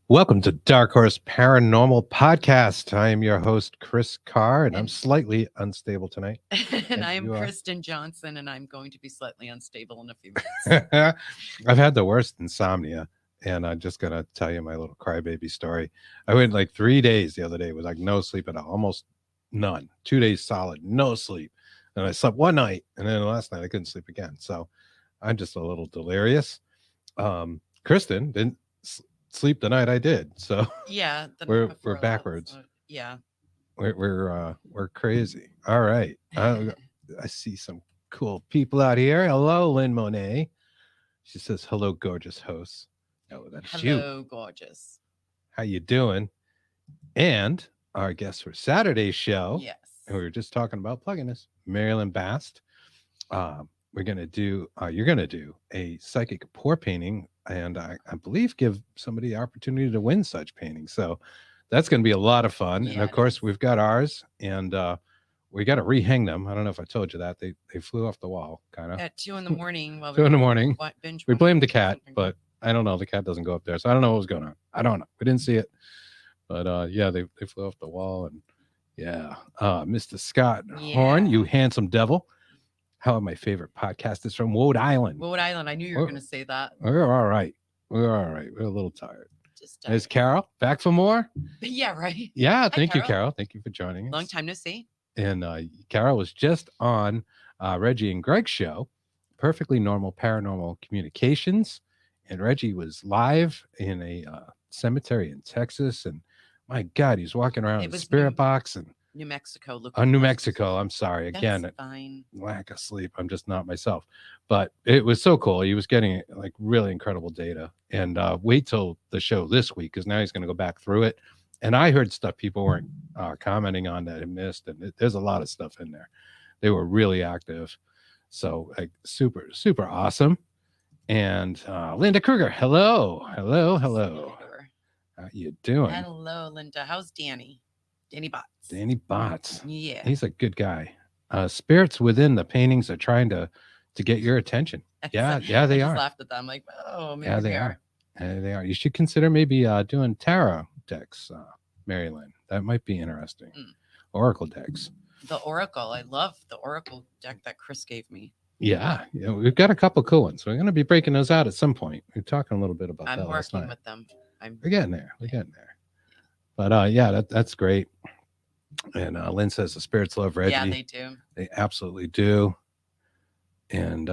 Welcome to Dark Horse Paranormal Podcast. I am your host, Chris Carr, and I'm slightly unstable tonight. And I am Kristen Johnson, and I'm going to be slightly unstable in a few minutes. I've had the worst insomnia, and I'm just going to tell you my little crybaby story. I went like 3 days the other day with like no sleep at all, almost none. 2 days solid, no sleep. And I slept one night, and then last night I couldn't sleep again. So I'm just a little delirious. Kristen didn't sleep the night I did, so yeah, we're backwards. Yeah, we're crazy. All right, I see some cool people out here. Hello, Lynn Monet. She says hello, gorgeous hosts. Oh, that's hello, you. Gorgeous. How you doing? And our guest for Saturday's show. Yes, and we were just talking about plugging this, Marilyn Bast. We're gonna do. You're gonna do a psychic pour painting, and I believe give somebody the opportunity to win such painting. So that's going to be a lot of fun. Yeah, and of course, we've got ours, and we got to rehang them. I don't know if I told you that they flew off the wall, kind of at 2 a.m. While 2 a.m. binge We blamed the cat, but I don't know. The cat doesn't go up there, so I don't know what was going on. I don't know. We didn't see it, but yeah, they flew off the wall, and yeah, Mr. Scott Horn, you handsome devil. How my favorite podcast is from Rhode Island. Rhode Island. I knew you were going to say that. We're all right. We're all right. We're a little tired. Is Carol back for more? Yeah, right. Yeah, thank you, Carol. Thank you for joining us. Long time no see. And Carol was just on Reggie and Greg's show, Perfectly Normal Paranormal Communications. And Reggie was live in a cemetery in Texas. And my God, he's walking around in a spirit box and New Mexico. New Mexico. I'm sorry. Again, fine. Lack of sleep. I'm just not myself. But it was so cool. He was getting like really incredible data. And wait till the show this week, because now he's going to go back through it. And I heard stuff people weren't commenting on that I missed. And there's a lot of stuff in there. They were really active. So like super, super awesome. And Linda Kruger. Hello. Hello. Hello. How you doing? Hello, Linda. How's Danny? Danny Bots. Danny Bots. Yeah. He's a good guy. Spirits within the paintings are trying to get your attention. Yeah, they are. I laughed at them. I'm like, oh, maybe yeah, they are. They are. You should consider maybe doing tarot decks, Mary Lynn. That might be interesting. Oracle decks. The Oracle. I love the Oracle deck that Chris gave me. Yeah, we've got a couple cool ones. We're going to be breaking those out at some point. We're talking a little bit about that last night. I'm working with them. We're getting there. We're getting there. But yeah, that's great. And Lynn says the spirits love Reggie. Yeah, they do. They absolutely do. And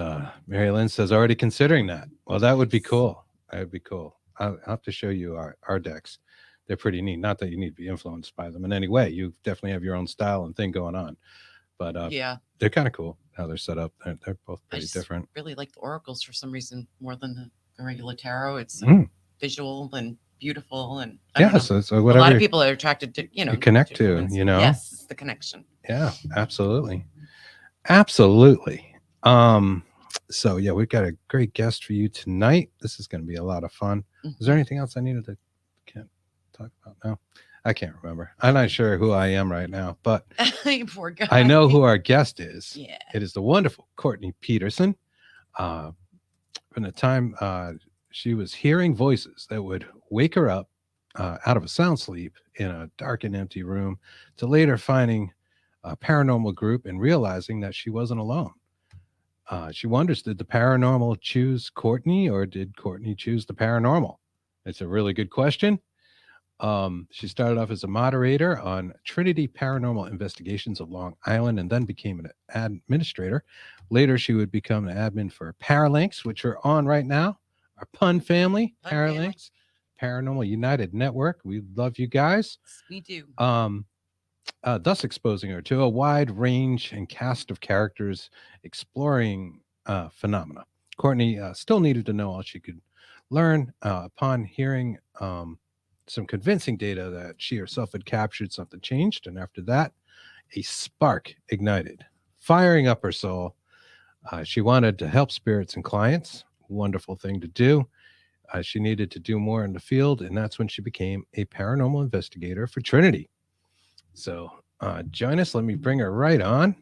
Mary Lynn says already considering that. Well, that would be cool. That would be cool. I'll have to show you our decks. They're pretty neat. Not that you need to be influenced by them in any way. You definitely have your own style and thing going on. But yeah, they're kind of cool how they're set up. They're both pretty different. Really like the oracles for some reason more than the regular tarot. It's visual and beautiful, and so whatever. A lot of people are attracted to, you connect to, Yes, it's the connection. Yeah, absolutely. So yeah, we've got a great guest for you tonight. This is going to be a lot of fun. Is there anything else I needed to talk about now? I can't remember. I'm not sure who I am right now, but poor guy. I know who our guest is. Yeah, it is the wonderful Courtney Peterson. From the time she was hearing voices that would wake her up out of a sound sleep in a dark and empty room, to later finding a paranormal group and realizing that she wasn't alone. She wonders, did the paranormal choose Courtney, or did Courtney choose the paranormal? It's a really good question. She started off as a moderator on Trinity Paranormal Investigations of Long Island, and then became an administrator. Later, she would become an admin for Paralanx, which we're on right now. Our pun family, Paralanx, Paranormal United Network. We love you guys. We do. Thus exposing her to a wide range and cast of characters exploring phenomena. Courtney still needed to know all she could learn upon hearing some convincing data that she herself had captured. Something changed, and after that, a spark ignited, firing up her soul. She wanted to help spirits and clients. Wonderful thing to do. She needed to do more in the field, and that's when she became a paranormal investigator for Trinity. So join us. Let me bring her right on.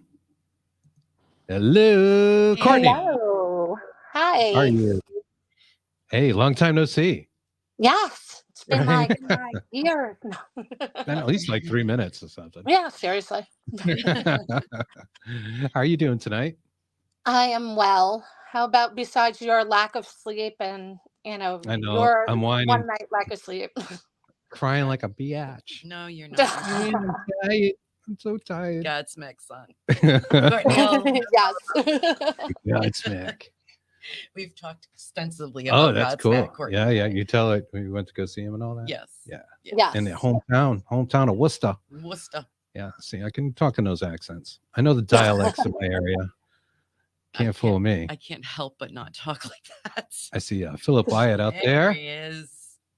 Hello, Courtney. Hello. Hi. How are you? Hey, long time no see. Yes, it's It's been like years. Been at least like 3 minutes or something. Yeah, seriously. How are you doing tonight? I am well. How about besides your lack of sleep and I know your I'm whining, one night lack of sleep? crying like a biatch. No, you're not. Man, I'm tired. I'm so tired. Godsmack, son. Courtney, Yes. Godsmack. we've talked extensively Oh, about that's Godsmack, cool. Courtney. Yeah, yeah. You tell it. We went to go see him and all that. Yes. Yeah. Yes. In the hometown of Worcester. Worcester. Yeah. See, I can talk in those accents. I know the dialects of my area. Can't fool me. I can't help but not talk like that. I see Philip Wyatt out there. He is.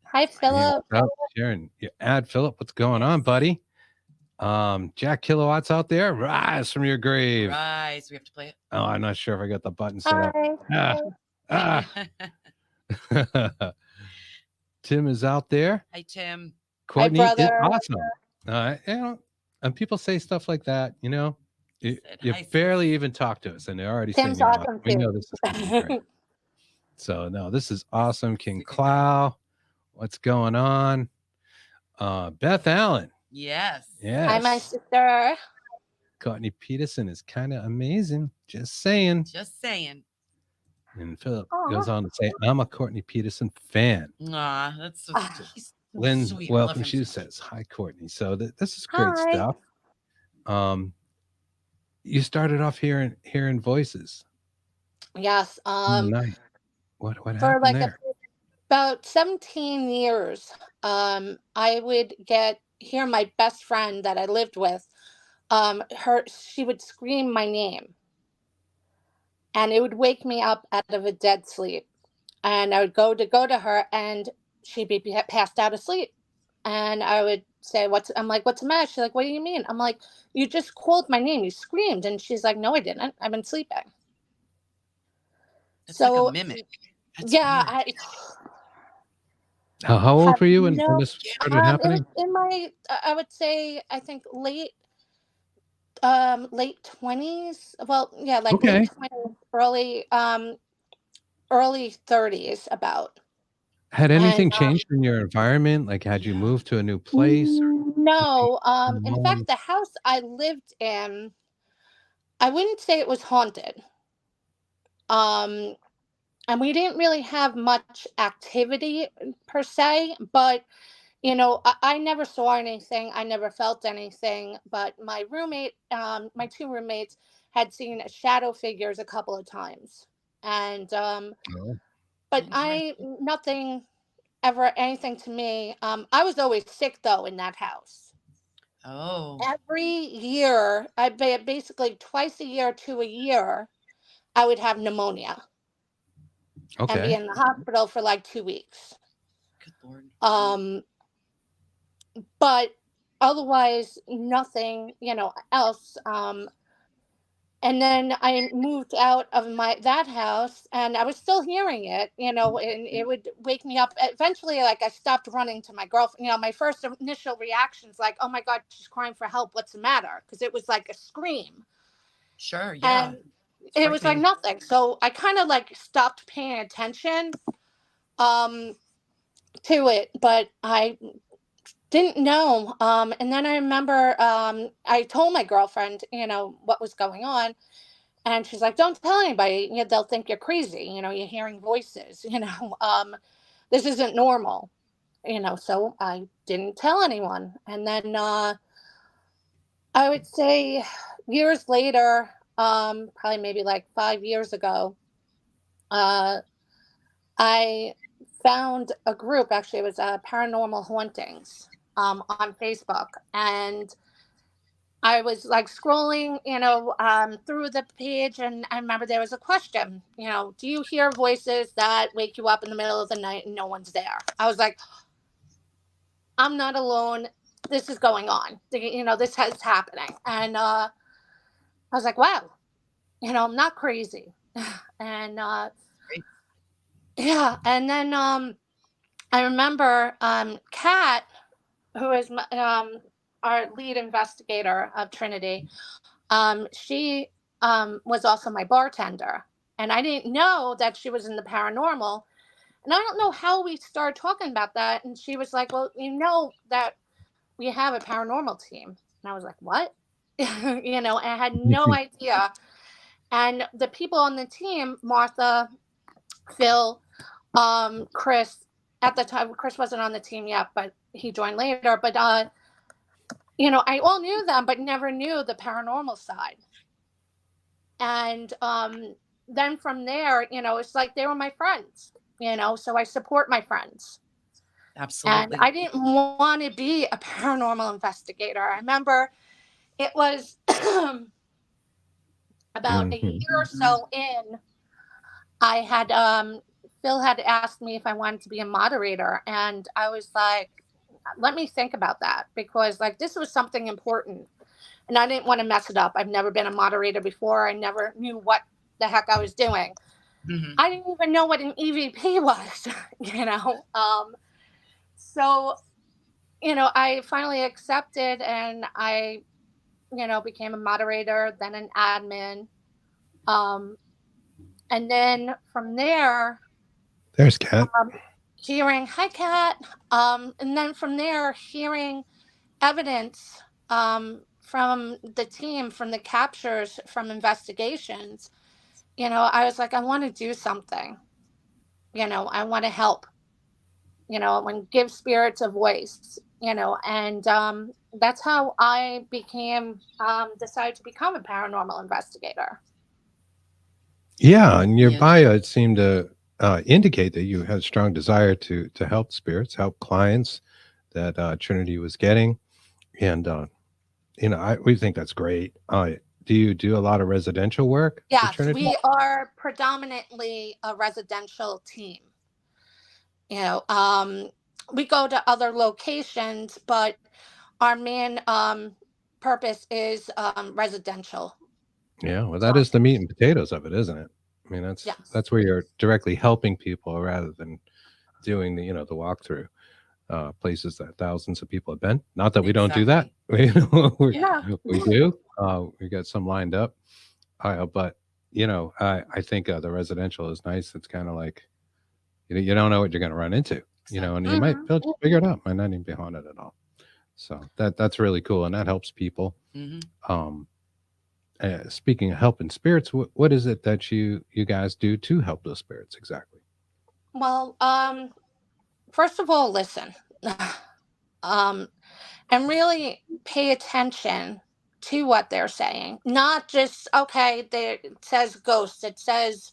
Hi, Philip. Yeah, Sharon, you add Philip. What's going on, buddy? Jack Kilowatts out there. Rise from your grave. Rise. We have to play it. Oh, I'm not sure if I got the button set up. Hi. Tim is out there. Hi, Tim. Courtney is brother. awesome. And people say stuff like that, you Said you hi, barely even talk to us and they're already Tim's saying, awesome we too. know this is gonna be great. So no, this is awesome. King Clow, what's going on? Beth Allen. Yes. Yes. Hi, my sister. Courtney Peterson is kind of amazing. Just saying. Just saying. And Philip Aw. goes on to say, I'm a Courtney Peterson fan. Aw, that's so he's so Lynn, sweet. I welcome. love him She so says, hi, Courtney. So this is great Hi. stuff. You started off hearing voices. Yes. Nice. What For happened like there? about 17 years, I would hear my best friend that I lived with. She would scream my name, and it would wake me up out of a dead sleep. And I would go to her, and she'd be passed out asleep. And I would say, I'm like, what's the matter? She's like, what do you mean? I'm like, you just called my name. You screamed. And she's like, no, I didn't. I've been sleeping. It's So, like a mimic. That's yeah, weird. How old have were you when no- this started it happening? was in my, I would say, I think late 20s. Well, yeah, like Okay. late 20s, early 30s about. Had anything And, changed in your environment? Like, had you moved to a new place? No. In Mom? fact, the house I lived in, I wouldn't say it was haunted. And we didn't really have much activity per se, but I never saw anything. I never felt anything. But my two roommates had seen shadow figures a couple of times, and Oh. but nothing ever anything to me. I was always sick though in that house. Oh. Every year, basically twice a year to a year, I would have pneumonia and be Okay. in the hospital for like 2 weeks. Good Lord. But otherwise nothing, else. And then I moved out of that house, and I was still hearing it, and it would wake me up. Eventually, like, I stopped running to my girlfriend. My first initial reactions, like, oh my God, she's crying for help. What's the matter? Because it was like a scream. Sure. Yeah. And it was like nothing. So I kind of like stopped paying attention to it, but I didn't know. And then I remember I told my girlfriend, what was going on. And she's like, don't tell anybody. They'll think you're crazy. You're hearing voices. This isn't normal. So I didn't tell anyone. And then I would say years later, probably maybe like 5 years ago, I found a group. Actually, it was Paranormal Hauntings on Facebook. And I was like scrolling, through the page, and I remember there was a question, do you hear voices that wake you up in the middle of the night and no one's there? I was like, I'm not alone. This is going on. This is happening. And I was like, wow, I'm not crazy. And yeah. And then I remember Kat, who is our lead investigator of Trinity, she was also my bartender. And I didn't know that she was in the paranormal And I don't know how we started talking about that. And she was like, well, you know that we have a paranormal team. And I was like, what? And I had no idea. And the people on the team, Martha, Phil, Chris, at the time, Chris wasn't on the team yet, but he joined later. But, I all knew them, but never knew the paranormal side. And then from there, it's like they were my friends, so I support my friends. Absolutely. And I didn't want to be a paranormal investigator. I remember it was about a year or so in, I had Phil had asked me if I wanted to be a moderator, and I was like, let me think about that, because like this was something important and I didn't want to mess it up. I've never been a moderator before. I never knew what the heck I was doing. I didn't even know what an EVP was, so I finally accepted, and I became a moderator, then an admin. And then from there, there's Kat. Hearing, hi, Kat. And then from there, hearing evidence from the team, from the captures, from investigations, I was like, I want to do something. I want to help, and give spirits a voice, and that's how I decided to become a paranormal investigator. Yeah, and your bio, it seemed to indicate that you had a strong desire to help spirits, help clients that Trinity was getting, and we think that's great. Do you do a lot of residential work? Yes, we are predominantly a residential team. We go to other locations, but our main purpose is residential. Yeah, well, that is the meat and potatoes of it, isn't it? I mean, that's where you're directly helping people rather than doing the walkthrough places that thousands of people have been. Not that we don't do that. We do. We got some lined up. But I think the residential is nice. It's kind of like you don't know what you're going to run into, and you might figure it out. Might not even be haunted at all. So that's really cool, and that helps people. Speaking of helping spirits, what is it that you guys do to help those spirits exactly? Well, first of all, listen, and really pay attention to what they're saying. Not just, okay, it says ghosts, it says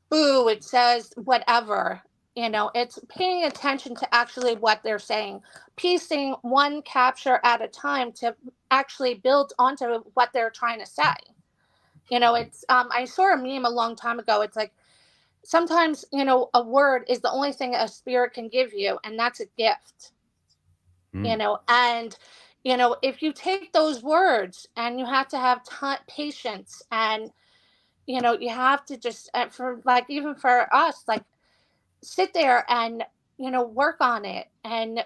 boo, it says whatever. It's paying attention to actually what they're saying, piecing one capture at a time to actually build onto what they're trying to say. It's I saw a meme a long time ago. It's like, sometimes a word is the only thing a spirit can give you, and that's a gift. And if you take those words, and you have to have patience, and you have to just, for like, even for us, like, sit there and work on it, and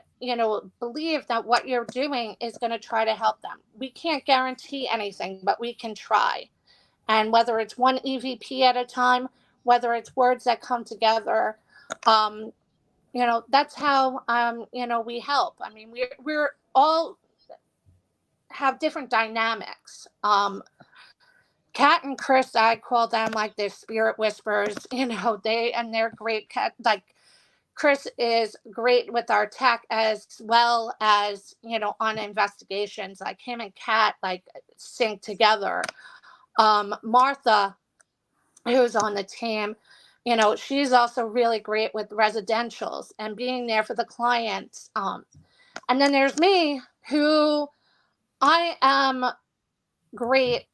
believe that what you're doing is going to try to help them. We can't guarantee anything, but we can try. And whether it's one EVP at a time, whether it's words that come together, that's how we help. I mean, we're all have different dynamics. Kat and Chris, I call them like their spirit whispers. They're great. Kat, like, Chris is great with our tech, as well as on investigations. Like, him and Kat like sync together. Martha, who's on the team, she's also really great with residentials and being there for the clients. And then there's me, who I am great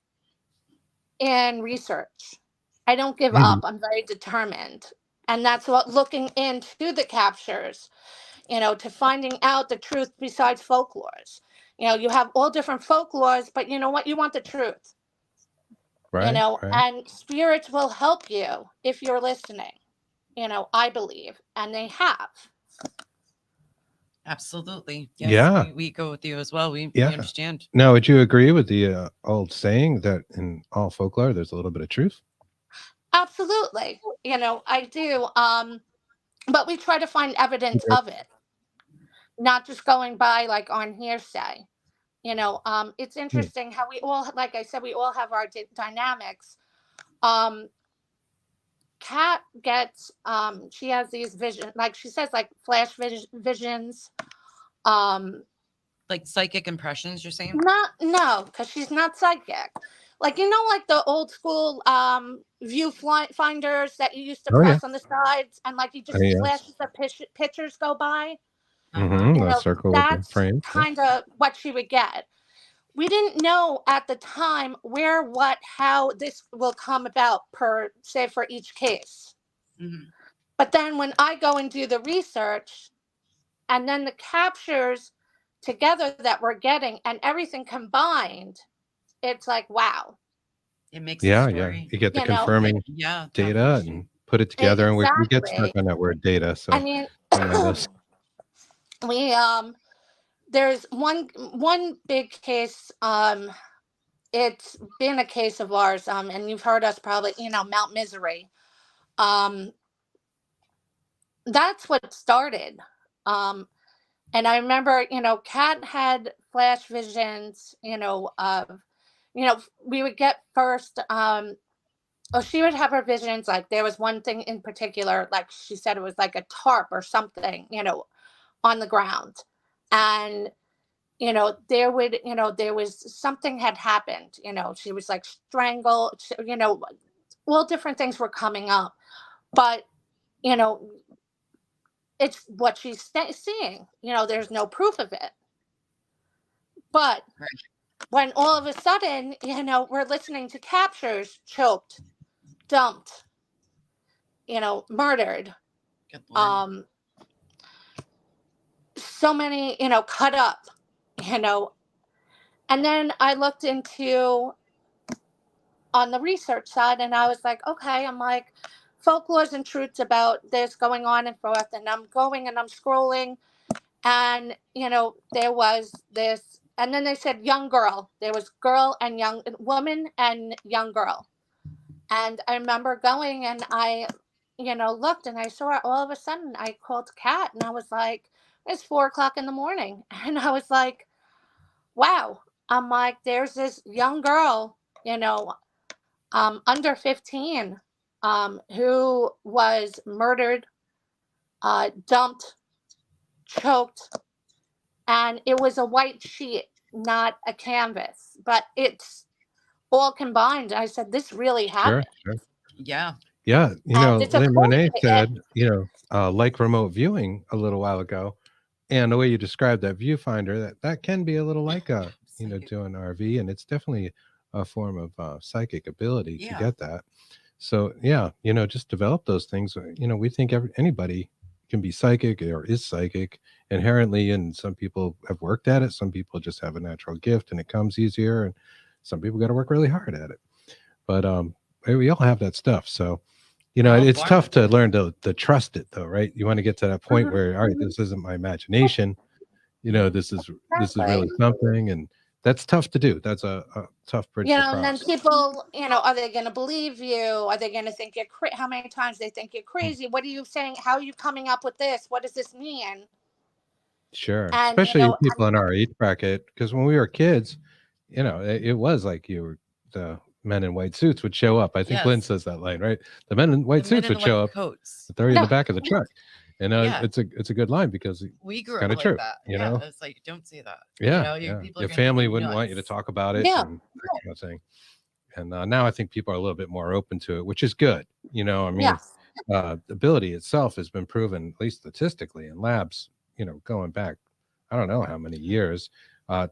in research. I don't give up. I'm very determined. And that's what looking into the captures, to finding out the truth besides folklores. You have all different folklores, but you know what? You want the truth. Right. And spirits will help you if you're listening, I believe, and they have. Absolutely. Yes, yeah. We go with you as well. We understand. Now, would you agree with the old saying that in all folklore, there's a little bit of truth? Absolutely. I do. but we try to find evidence of it, not just going by like on hearsay. It's interesting how we all, like I said, we all have our dynamics. Kat gets, she has these visions, like she says, like flash visions. Like psychic impressions, you're saying? No, because she's not psychic. Like, like the old school viewfinders that you used to press on the sides, and like you just flashes the pictures go by. The circle with the frame. Kind of what she would get. We didn't know at the time where, what, how this will come about per se for each case. Mm-hmm. But then when I go and do the research, and then the captures together that we're getting and everything combined, it's like, wow. It makes a story. You get the confirming data and put it together, and we get stuck on that word data. So I mean, we there's one big case. It's been a case of ours, and you've heard us probably, Mount Misery. That's what started. And I remember, Kat had flash visions, of, we would get first, she would have her visions, like there was one thing in particular, like she said it was like a tarp or something, on the ground. And, there was something had happened, she was like strangled, all different things were coming up. But, it's what she's seeing. There's no proof of it. But when all of a sudden, we're listening to captures, choked, dumped, murdered, so many, cut up, and then I looked into on the research side, and I was like, okay, I'm like, folklores and truths about this going on and forth, and I'm going and I'm scrolling, and there was this, and then they said young girl. There was girl and young woman and young girl, and I remember going and I looked and I saw it. All of a sudden I called Kat and I was like, it's 4:00 in the morning, and I was like, wow. I'm like, there's this young girl, under 15, who was murdered, dumped, choked, and it was a white sheet, not a canvas, but it's all combined. I said, this really happened. Sure. Yeah. Yeah. Lynn Monet said, like remote viewing a little while ago, and the way you described that viewfinder, that can be a little like doing RV, and it's definitely a form of psychic ability to get that. So just develop those things. We think anybody can be psychic or is psychic inherently, and some people have worked at it. Some people just have a natural gift and it comes easier, and some people got to work really hard at it. But we all have that stuff. So it's tough to learn to trust it, though, right? You want to get to that point where, all right, this isn't my imagination. This is really something, and that's tough to do. That's a tough bridge to cross. And then people, are they going to believe you? Are they going to think you're crazy? How many times they think you're crazy? What are you saying? How are you coming up with this? What does this mean? Sure. And, especially people in our age bracket, because when we were kids, it was like the men in white suits would show up. I think Lynn says that line, right? The men in white suits would show up, throw you in the back of the truck. And it's a good line because we grew up kind of like true. that. It's like, don't say that. Your family wouldn't want you to talk about it, and that kind of thing. And now I think people are a little bit more open to it, which is good. The ability itself has been proven, at least statistically, in labs. Going back, I don't know how many years.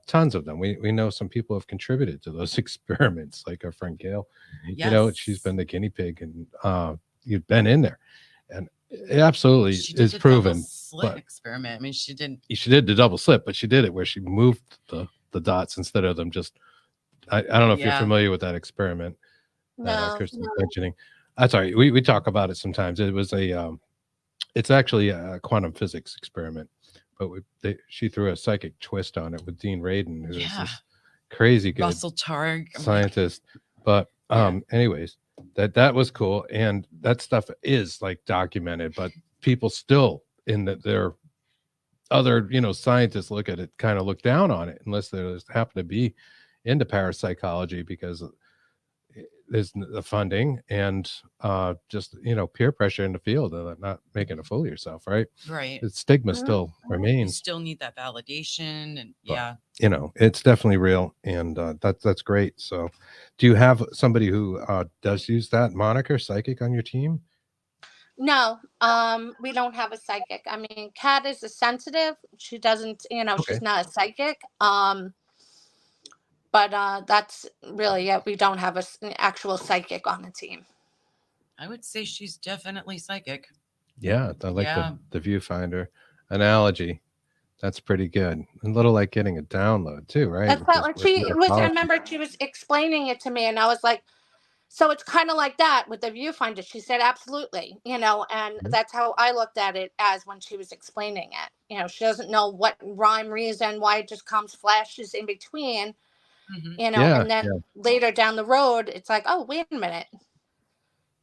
Tons of them. We know some people have contributed to those experiments, like our friend Gail. She's been the guinea pig, and you've been in there, and it absolutely is proven. Slit experiment. I mean, she did the double slit, but she did it where she moved the dots instead of them just. I don't know if you're familiar with that experiment that Kristen's mentioning. That's all right. We talk about it sometimes. It was it's actually a quantum physics experiment, but she threw a psychic twist on it with Dean Radin, who is this crazy good Russell Targ scientist. But anyways, that was cool, and that stuff is like documented, but people still in that their other, scientists look at it, kind of look down on it, unless they happen to be into parapsychology, because there's the funding and just peer pressure in the field of not making a fool of yourself, right? Right. The stigma still You remains, still need that validation, and but, it's definitely real, and that's great. So do you have somebody who does use that moniker, psychic, on your team? No, we don't have a psychic. I mean, Kat is a sensitive. She doesn't, Okay. she's not a psychic. But that's really it. We don't have an actual psychic on the team. I would say she's definitely psychic. Yeah, I like the viewfinder analogy. That's pretty good. A little like getting a download too, right? That's what I remember she was explaining it to me, and I was like, so it's kind of like that with the viewfinder. She said, absolutely, and that's how I looked at it as when she was explaining it. She doesn't know what rhyme, reason, why it just comes flashes in between, and then later down the road, it's like, oh, wait a minute.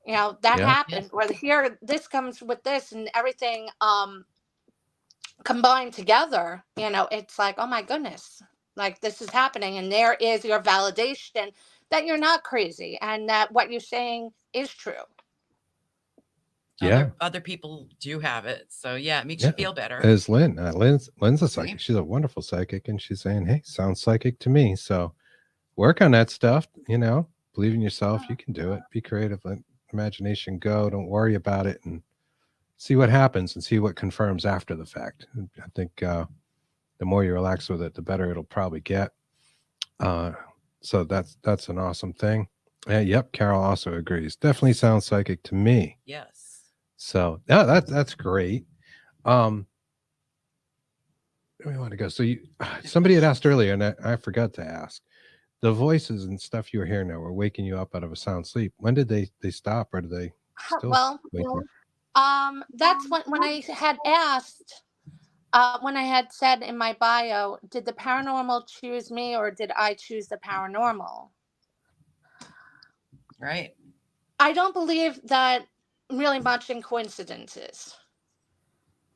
That happened. Where here, this comes with this, and everything combined together. It's like, oh my goodness, like this is happening, and there is your validation that you're not crazy, and that what you're saying is true. Yeah, other people do have it, so it makes you feel better. As Lynn's a psychic. She's a wonderful psychic, and she's saying, "Hey, sounds psychic to me." So work on that stuff. Believe in yourself. You can do it. Be creative. Let imagination go. Don't worry about it, and see what happens, and see what confirms after the fact. I think the more you relax with it, the better it'll probably get. So that's an awesome thing. Yep, Carol also agrees. Definitely sounds psychic to me. Yes. So that's great. Where do we want to go? So somebody had asked earlier, and I forgot to ask. The voices and stuff you were hearing now were waking you up out of a sound sleep. When did they stop, or do they still wake you up? That's when I had asked, when I had said in my bio, did the paranormal choose me, or did I choose the paranormal? Right. I don't believe that really much in coincidences.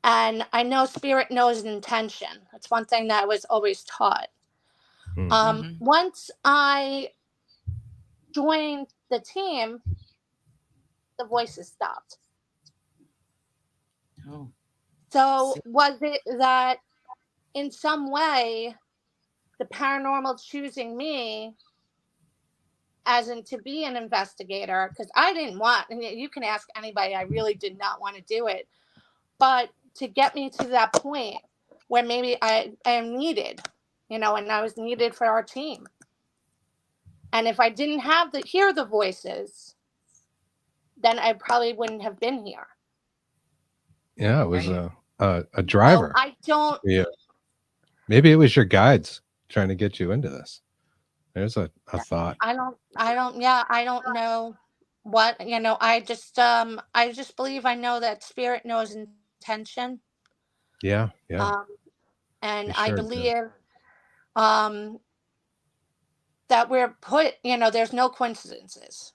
And I know spirit knows intention. That's one thing that I was always taught. Once I joined the team, the voices stopped. Oh. So was it that in some way the paranormal choosing me as in to be an investigator? Because I didn't want, and you can ask anybody, I really did not want to do it. But to get me to that point where maybe I am needed, and I was needed for our team. And if I didn't hear the voices, then I probably wouldn't have been here. Yeah, it was a driver. So I don't. Yeah. Maybe it was your guides trying to get you into this. There's a thought. I don't know what, I just believe I know that spirit knows intention. Yeah. And I believe that we're put, there's no coincidences.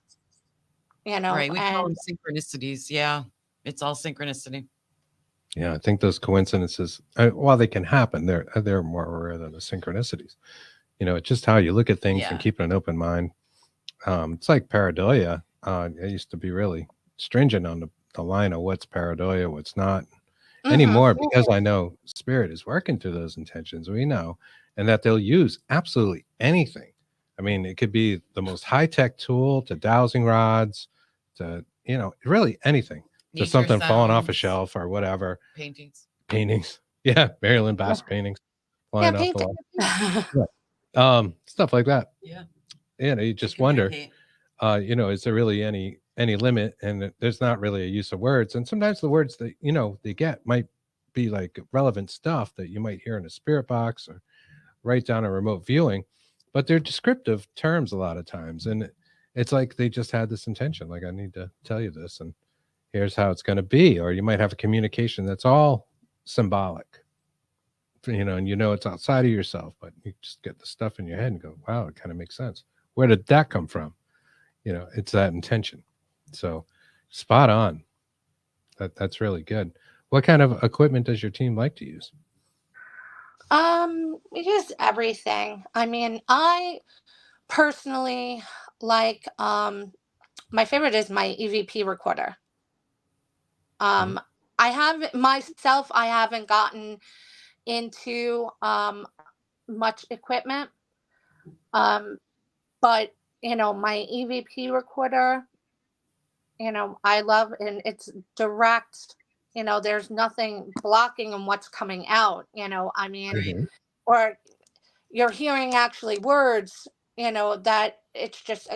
Right. We call them synchronicities. Yeah. It's all synchronicity. Yeah, I think those coincidences, while they can happen, they're more rare than the synchronicities. It's just how you look at things and keep an open mind. It's like pareidolia. I used to be really stringent on the line of what's pareidolia, what's not anymore, because I know spirit is working through those intentions. We know, and that they'll use absolutely anything. I mean, it could be the most high-tech tool to dowsing rods to, really anything. To something falling off a shelf or whatever. Paintings. Yeah. Marilyn Bass paintings. Flying off the wall. Stuff like that. Yeah. You just wonder, is there really any limit? And there's not really a use of words. And sometimes the words that, they get might be like relevant stuff that you might hear in a spirit box or write down a remote viewing, but they're descriptive terms a lot of times. And it's like they just had this intention, like, I need to tell you this, and here's how it's going to be. Or you might have a communication that's all symbolic, and it's outside of yourself, but you just get the stuff in your head and go, wow, it kind of makes sense. Where did that come from? It's that intention. So spot on. That's really good. What kind of equipment does your team like to use? We use everything. I mean, I personally like my favorite is my EVP recorder. Mhm. Um I haven't gotten into much equipment. Um but my EVP recorder, I love, and it's direct. There's nothing blocking on what's coming out, I mean, Right. Mhm. or you're hearing actually words, that it's just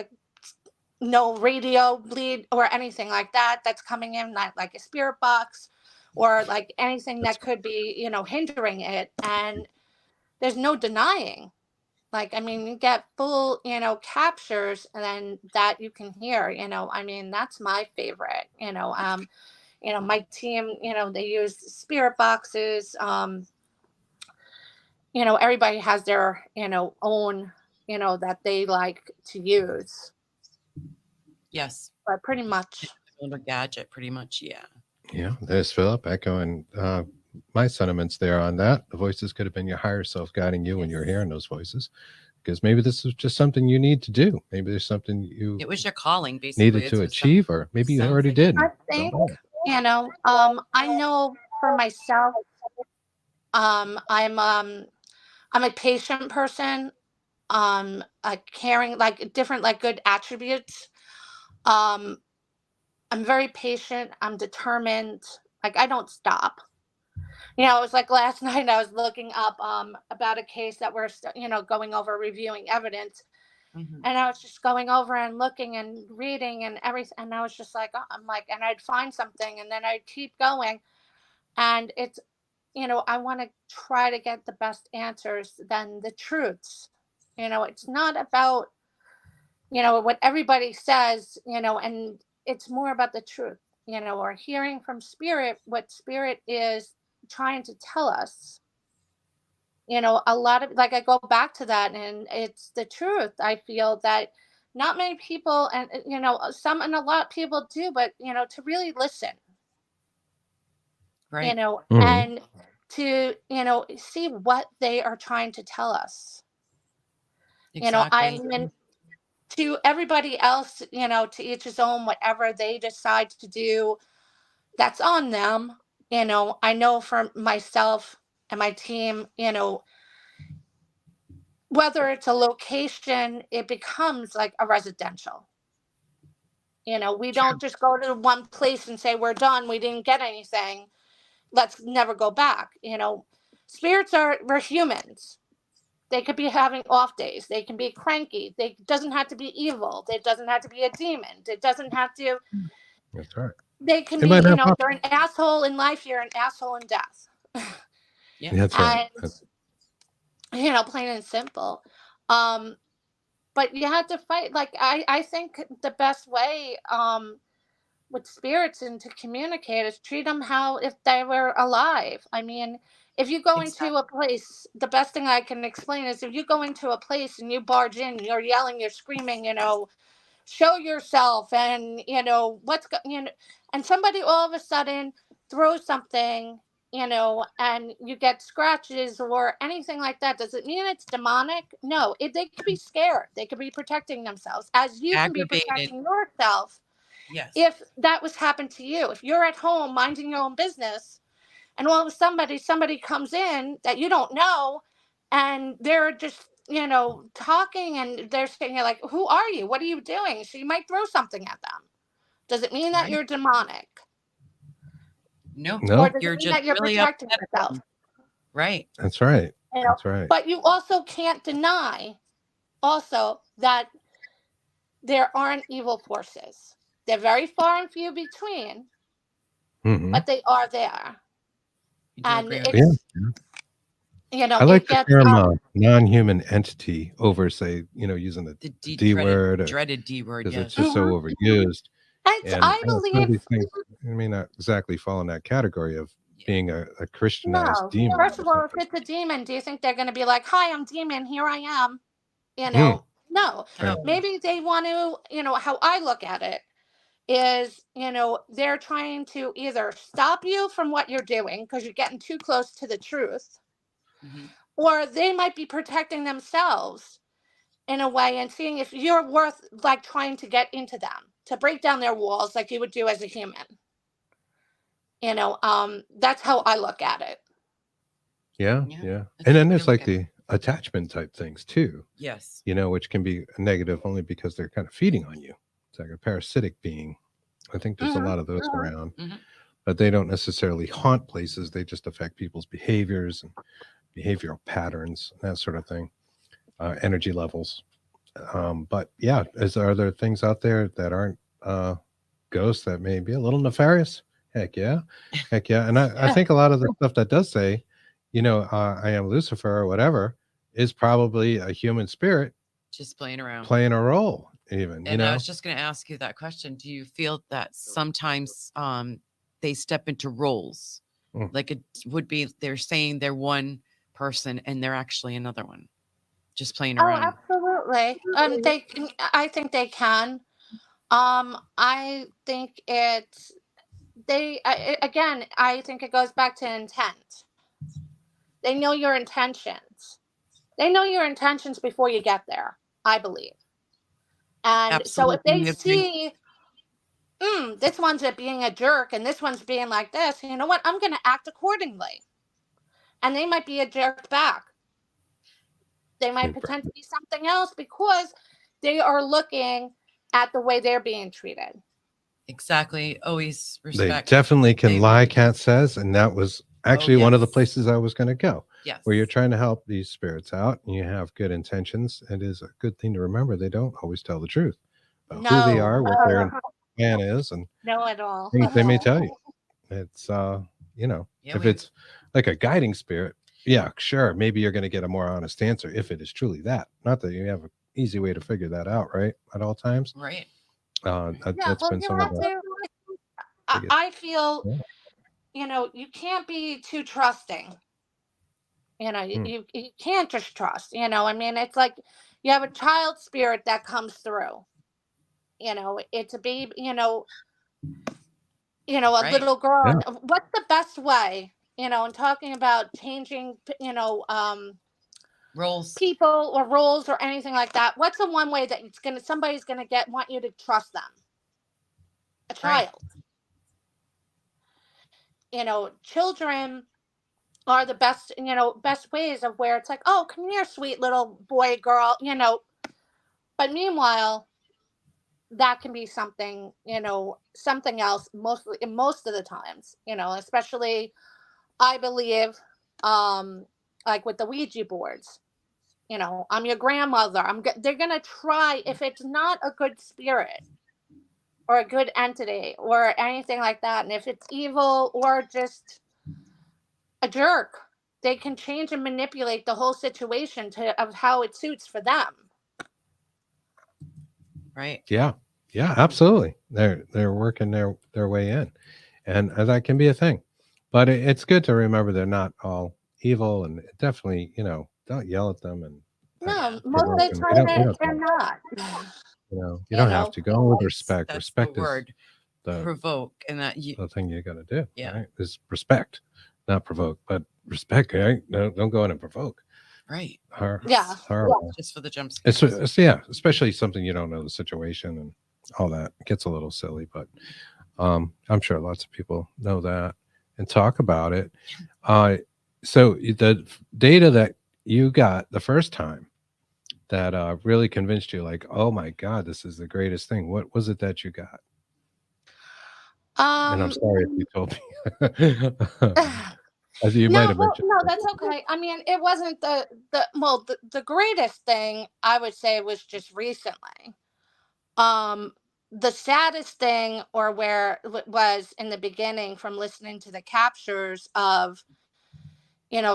no radio bleed or anything like that that's coming in, not like a spirit box or like anything That's that could be, hindering it. And there's no denying. Like, I mean, you get full, captures and then that you can hear, I mean, that's my favorite, my team, they use spirit boxes. Everybody has their, own, that they like to use, Yes. but pretty much. Older gadget, pretty much. Yeah. Yeah, there's Philip echoing my sentiments there on that. The voices could have been your higher self guiding you when you're Yes. hearing those voices, because maybe this is just something you need to do. Maybe there's something you It was your calling, needed basically. to It was achieve, or maybe you already something. did. I And don't think, know. I know for myself, um, I'm um I'm a patient person, a caring, like different, like good attributes. Um, I'm very patient. I'm determined. Like I don't stop. It was like last night I was looking up about a case that we're going over, reviewing evidence, Mhm. and I was just going over and looking and reading and everything, and I was just like, I'm like, and I'd find something and then I'd keep going, and it's, I want to try to get the best answers than the truths. It's not about, what everybody says, and it's more about the truth, or hearing from spirit what spirit is trying to tell us. A lot of, like, I go back to that and it's the truth. I feel that not many people, and some, and a lot of people do, but to really listen, Right. Mhm. and to, see what they are trying to tell us. I Exactly. mean, to everybody else, to each his own, whatever they decide to do, that's on them. I know for myself and my team, whether it's a location, it becomes like a residential. We True. don't just go to one place and say we're done, we didn't get anything, let's never go back. Spirits are, we're humans. They could be having off days. They can be cranky. They doesn't have to be evil. It doesn't have to be a demon. It doesn't have to. That's right. They can They be, might have you're an asshole in life. You're an asshole in death. Yeah. That's right. And plain and simple. Um, but you have to fight. Like I think the best way with spirits and to communicate is treat them how if they were alive. I mean, if you go into a Exactly. place, the best thing I can explain is if you go into a place and you barge in, you're yelling, you're screaming, show yourself, and and somebody all of a sudden throws something, and you get scratches or anything like that. Does it mean it's demonic? No, they could be scared. They could be protecting themselves, as you can be Aggravated. protecting yourself. Yes. If that was happened to you, if you're at home minding your own business and all of a somebody comes in that you don't know, and they're just, talking, and they're saying, you're like, who are you, what are you doing? So you might throw something at them. Does it mean that Right. you're demonic, No, or No, does it you're mean just that you're really protecting upset at yourself? them. Right. that's right. you know That's right. but you also can't deny also that there aren't evil forces. They're very far and few between, Hmm. but they are there. I do And agree with Yeah. that. it's, I like it the gets term non-human entity over, say, using The the D D dreaded word, dreaded D word. because it's Yes. just so Mhm. overused. And I some of believe, these things may not exactly fall in that category of Yeah. being a Christianized no. demon First or of all, if something. it's a demon, do you think they're going to be like, "Hi, I'm demon. Here I am"? Mm, No. No. right. Maybe they want to. How I look at it is, they're trying to either stop you from what you're doing because you're getting too close to the truth, Mhm. or they might be protecting themselves in a way and seeing if you're worth like trying to get into them, to break down their walls like you would do as a human. That's how I look at it. Yeah, Yeah, yeah. that's And a then good way there's to look like at it. the attachment type things too, Yes. which can be negative only because they're kind of feeding on you. It's like a parasitic being. I think there's a Mhm. lot of those around, Mhm. but they don't necessarily haunt places. They just affect people's behaviors and behavioral patterns, that sort of thing, energy levels. But yeah, are there things out there that aren't ghosts that may be a little nefarious? Heck yeah. Heck yeah. And I Yeah. think a lot of the stuff that does say, I am Lucifer or whatever is probably a human spirit Just playing around. playing a role, even, And I was just going to ask you that question. Do you feel that sometimes they step into roles? Mm. Like it would be they're saying they're one person and they're actually another one, just playing Oh, around. absolutely. I think they can. I think again, I think it goes back to intent. They know your intentions. They know your intentions before you get there, I believe. And so if they Absolutely agree. see, this one's being a jerk and this one's being like this, you know what? I'm going to act accordingly. And they might be a jerk back. They might pretend to be something else because they are looking at the way they're being treated. Exactly. Always They respect. definitely can They lie, really Cat says. And that was actually one of the yes. places I was going to go. Yes. Where you're trying to help these spirits out and you have good intentions. It is a good thing to remember. They don't always tell the truth about who they No, are, what their plan is, and no, at all. things they may tell you. It's Yeah, if it's like a guiding spirit, yeah, sure, maybe you're going to get a more honest answer if it is truly that. Not that you have an easy way to figure that out, right? At all times. right. Yeah, That's well, been you some of have the to. biggest. I feel, Yeah. you can't be too trusting. Hmm. You can't just trust. I mean, it's like you have a child spirit that comes through. It's a baby. A Right. little girl. Yeah. And what's the best way? And talking about changing, Roles. people or roles or anything like that. What's the one way that somebody's gonna want you to trust them? A Right. child. Children are the best ways of where it's like, oh, come here, sweet little boy, girl, but meanwhile, that can be something, something else most of the times, especially I believe, like with the Ouija boards, I'm your grandmother. They're going to try, if it's not a good spirit or a good entity or anything like that, and if it's evil or just a jerk, they can change and manipulate the whole situation of how it suits for them. Right. Yeah. Yeah, absolutely. They're working their way in. And that can be a thing. But it's good to remember they're not all evil, and definitely, don't yell at them and No, most of provoke the them. time You don't they're not. you don't have to go with respect. That's Respect the is word. the Provoke, and that the thing you got to do. Yeah. Right? Is respect, not provoke, but respect. Right? No, don't go in and provoke. Right. Yeah. Just for the jump It's, scares. especially something you don't know the situation and all that. It gets a little silly, but I'm sure lots of people know that and talk about it. So the data that you got the first time that really convinced you, like, oh my God, this is the greatest thing. What was it that you got? And I'm sorry if you told me. As you might have mentioned. No, that's okay. I mean, it wasn't the greatest thing I would say was just recently. The saddest thing, or where was in the beginning from listening to the captures of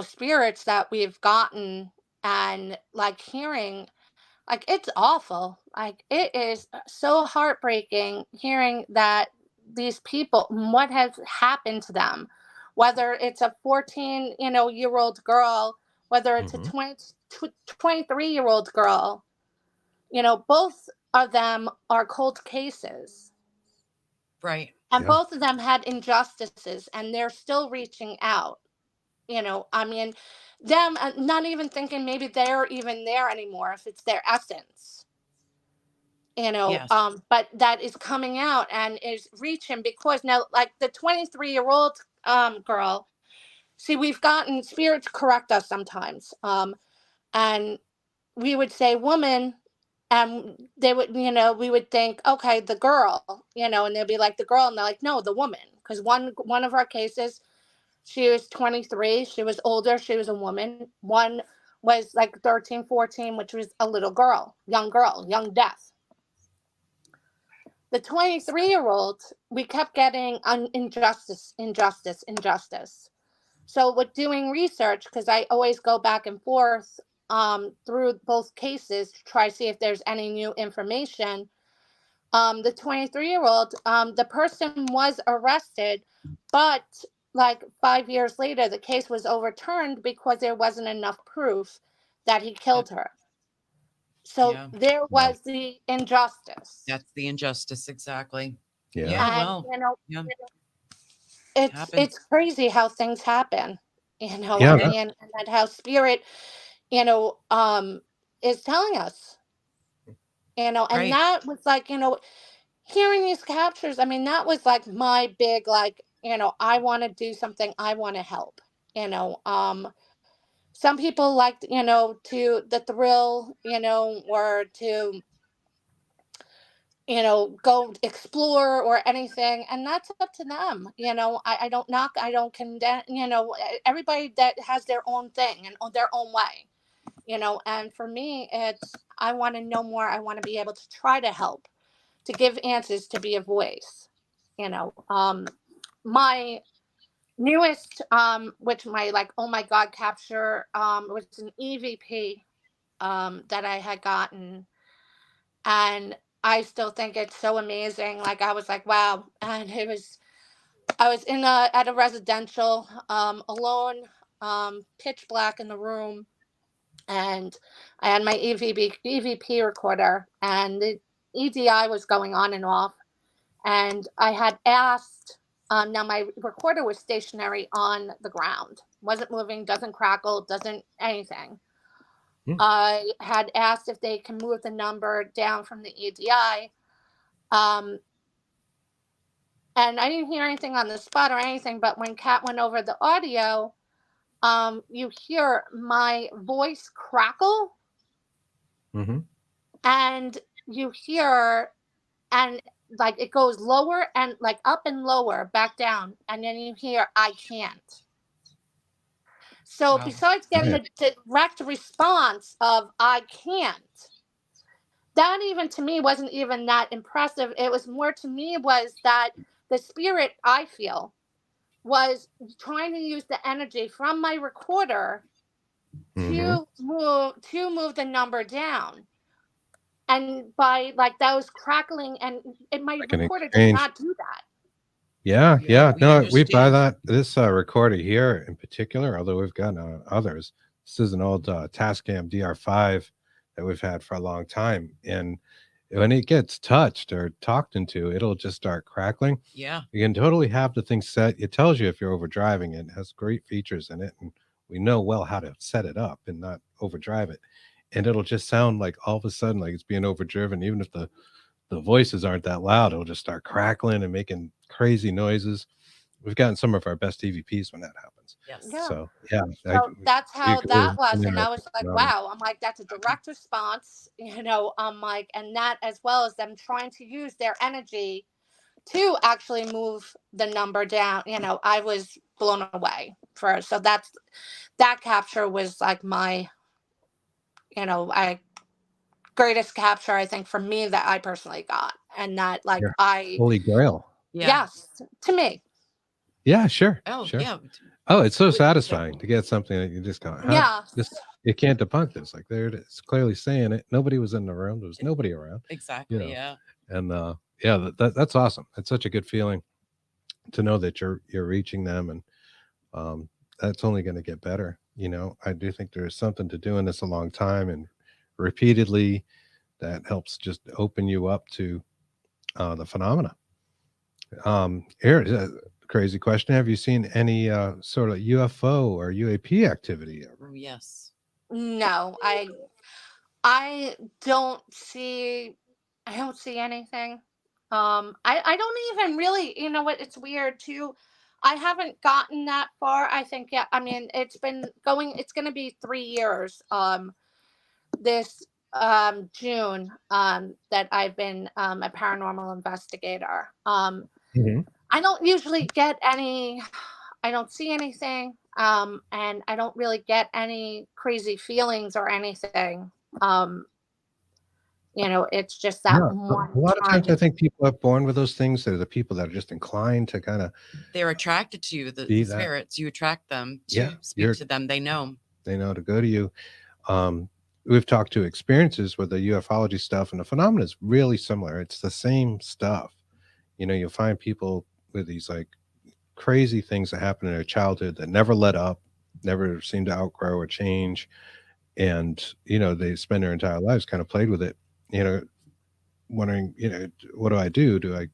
spirits that we've gotten, and like hearing, like, it's awful. Like, it is so heartbreaking hearing that these people, what has happened to them, whether it's a 14 year old girl, whether it's a 23-year-old girl. Both of them are cold cases. Right. And Yeah. both of them had injustices, and they're still reaching out. I mean, them not even thinking maybe they're even there anymore if it's their essence. Yes. But that is coming out and is reaching, because now, like the 23-year-old girl, see, we've gotten spirits correct us sometimes, and we would say woman, and they would, we would think, okay, the girl, and they'd be like the girl, and they're like, no, the woman, because one of our cases, she was 23, she was older, she was a woman. One was like 13, 14, which was a little girl, young death. The 23-year-old, we kept getting injustice. So with doing research, because I always go back and forth through both cases to try to see if there's any new information. The 23-year-old, the person was arrested, but like 5 years later, the case was overturned because there wasn't enough proof that he killed her. So Yeah. there Wow. was the injustice. That's the injustice. Exactly. Yeah. Yeah. And Well, yeah. Happens. it's crazy how things happen. Yeah. I mean, and that how spirit, is telling us. And Right. that was like, hearing these captures, I mean, that was like my big, like, I want to do something, I want to help. Some people like, to the thrill, or to, go explore or anything, and that's up to them. I don't knock, I don't condemn. Everybody that has their own thing and on their own way. And for me, it's, I want to know more, I want to be able to try to help, to give answers, to be a voice. My newest, which my, like, oh my god, capture, was an EVP that I had gotten, and I still think it's so amazing. Like, I was like, wow. And I was at a residential, alone, pitch black in the room, and I had my EVP recorder, and the EDI was going on and off. And I had asked, now my recorder was stationary on the ground, wasn't moving, doesn't crackle, doesn't anything. I had asked if they can move the number down from the EDI, and I didn't hear anything on the spot or anything. But when Kat went over the audio, you hear my voice crackle, Mm-hmm. and you hear, and like it goes lower and like up and lower, back down, and then you hear, I can't. So Wow. besides getting Right. the direct response of I can't, that even to me wasn't even that impressive. It was more, to me, was that the spirit, I feel, was trying to use the energy from my recorder Mm-hmm. to move the number down. And by like those crackling, and my Like an recorder does exchange. not do that. Yeah. Yeah, Yeah. we No, we buy understand. that. This recorder here in particular, although we've got others. This is an old Tascam DR5 that we've had for a long time. And when it gets touched or talked into, it'll just start crackling. Yeah. You can totally have the thing set. It tells you if you're overdriving it. It has great features in it. And we know well how to set it up and not overdrive it. And it'll just sound like all of a sudden like it's being overdriven, even if the voices aren't that loud. It'll just start crackling and making crazy noises. We've gotten some of our best EVPs when that happens. Yes. Yeah. So yeah, So that's we how agree. that was. And Yeah, I was like, phenomenal. wow. I'm like, that's a direct response, I'm like, and that, as well as them trying to use their energy to actually move the number down, I was blown away first. So that capture was like my, I greatest capture, I think, for me, that I personally got. And that, like, Your holy grail. Yeah. yes, to me. Yeah, sure, Oh, sure. yeah. Oh, it's so With- satisfying to get something that you just go, huh? Yes. This you can't debunk this. Like there it is, clearly saying it. Nobody was in the room. There was nobody around. Exactly. know. Yeah. And yeah, that's awesome. It's such a good feeling to know that you're reaching them, and that's only going to get better. I do think there's something to doing this a long time and repeatedly that helps just open you up to the phenomena. Here, a crazy question. Have you seen any sort of UFO or UAP activity ever? Oh, yes. No, I don't see I don't see anything. I don't even really, you know what, it's weird too. I haven't gotten that far. I think, yeah, I mean, it's going to be 3 years this June that I've been a paranormal investigator. Hmm. I don't usually get any I don't see anything, and I don't really get any crazy feelings or anything. Um, it's just that Yeah, a one lot of times I time. think people are born with those things. They're the people that are just inclined to kind of They're attracted to you, be the that. spirits. You attract them Yeah, to speak you're. to them. They know. They know to go to you. Um, we've talked to experiences with the ufology stuff, and the phenomena is really similar. It's the same stuff. You'll find people with these like crazy things that happen in their childhood that never let up, never seem to outgrow or change, and they spend their entire lives kind of played with it. You know, wondering, what do I do? Do I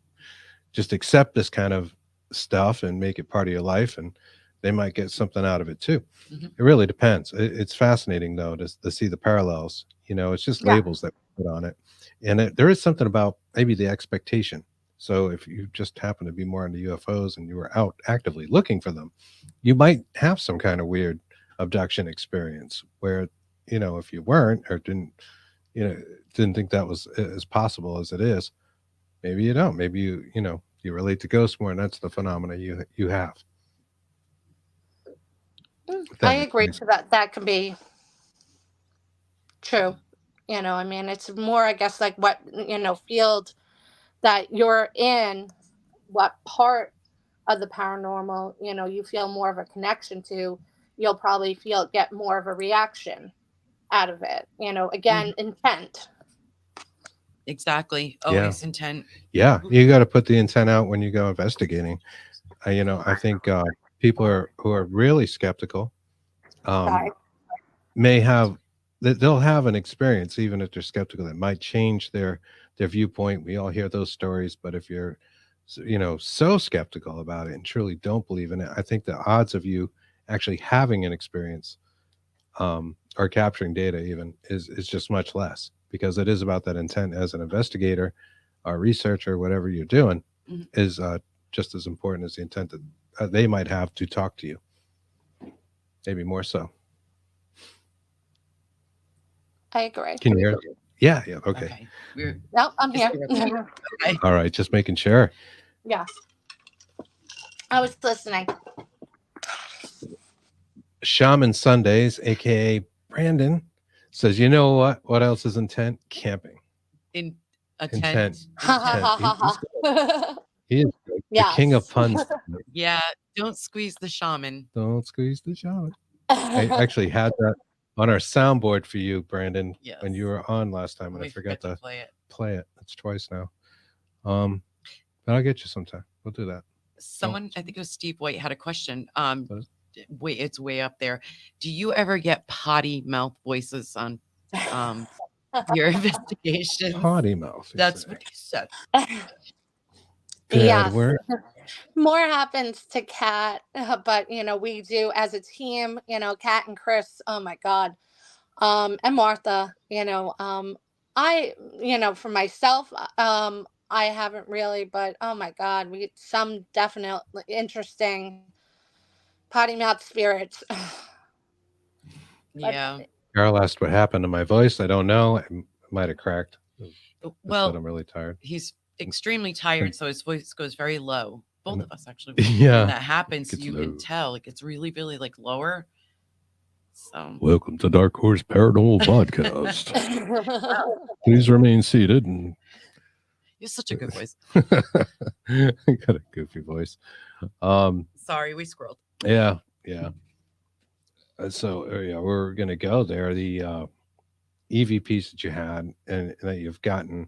just accept this kind of stuff and make it part of your life? And they might get something out of it too. Mhm. It really depends. It's fascinating though to see the parallels. It's just Yeah. labels that we put on it, and there is something about maybe the expectation. So if you just happen to be more into UFOs and you were out actively looking for them, you might have some kind of weird abduction experience where, if you weren't or you know didn't think that was as possible as it is, maybe you don't. Maybe you relate to ghosts more, and that's the phenomena you have. If I that makes agree sense. to that. That can be true. I mean, it's more, I guess, like what, field that you're in, what part of the paranormal, you feel more of a connection to, you'll probably get more of a reaction out of it. Again, Mhm. intent. Exactly. Yeah. Always intent. Yeah, you got to put the intent out when you go investigating. I think people who are really skeptical um, Sorry. may have they'll have an experience even if they're skeptical that might change their viewpoint. We all hear those stories, but if you're so skeptical about it and truly don't believe in it, I think the odds of you actually having an experience or capturing data even is just much less, because it is about that intent as an investigator or researcher, whatever you're doing Mhm. is just as important as the intent that they might have to talk to you, maybe more so. I agree. Can you hear? Yeah, yeah, okay. Okay. We're Nope, I'm is here. there a- okay. All right, just making sure. Yeah, I was listening. Shaman Sundays, aka Brandon, says, you know what else is intent? Camping. In a Intent. tent. Ha ha Intent. ha ha ha. He is the king of Yes. puns. Yeah. Don't squeeze the shaman. Don't squeeze the shaman. I actually had that on our soundboard for you, Brandon, Yes. when you were on last time, and I We forgot to play it. play it. It's twice now. But I'll get you sometime. We'll do that. Someone, I think it was Steve White, had a question. What is- Wait, it's way up there. Do you ever get potty mouth voices on your investigations? Potty mouth. you That's say. what he said. Bad Yes. word. More happens to Kat, but we do as a team. Kat and Chris. Oh my God. And Martha. For myself, I haven't really, but oh my God, we some definite interesting potty mouth spirits. But Yeah. Carol asked what happened to my voice. I don't know. It might have cracked. Just that Well, I'm really tired. he's extremely tired, so his voice goes very low. Both And- of us actually. Yeah, When that happens, gets you low. can tell it gets really, really like lower. So Welcome to Dark Horse Paranormal Podcast. Please remain seated. And you have such a good voice. got a goofy voice. Sorry, we scrolled. Yeah, yeah. So yeah, we're gonna go there. The EVPs that you had and that you've gotten.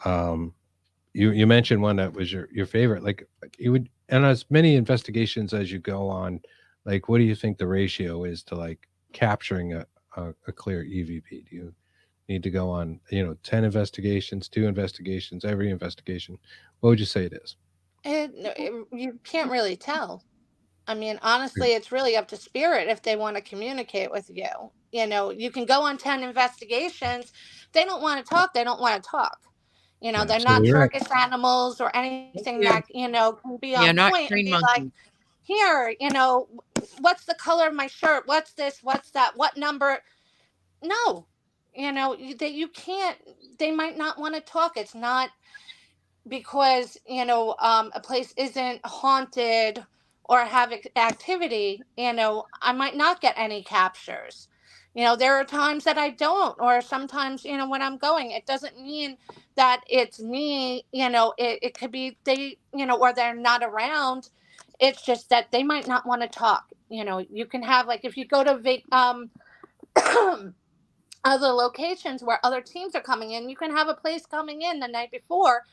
Um, you mentioned one that was your favorite. Like you would, and as many investigations as you go on, like what do you think the ratio is to like capturing a clear EVP? Do you need to go on 10 investigations, 2 investigations, every investigation? What would you say it is? You can't really tell. I mean, honestly, it's really up to spirit if they want to communicate with you. You know, you can go on 10 investigations. They don't want to talk. They don't want to talk. You know, You're they're not absolutely right. circus animals or Nope, anything that, can be you're on not point and trained be like, monkeys. here, what's the color of my shirt? What's this? What's that? What number? No, you can't, they might not want to talk. It's not because a place isn't haunted or have activity. I might not get any captures. There are times that I don't, or sometimes when I'm going, it doesn't mean that it's me. It could be they, or they're not around. It's just that they might not want to talk. You can have, like, if you go to other locations where other teams are coming in, you can have a place coming in the night before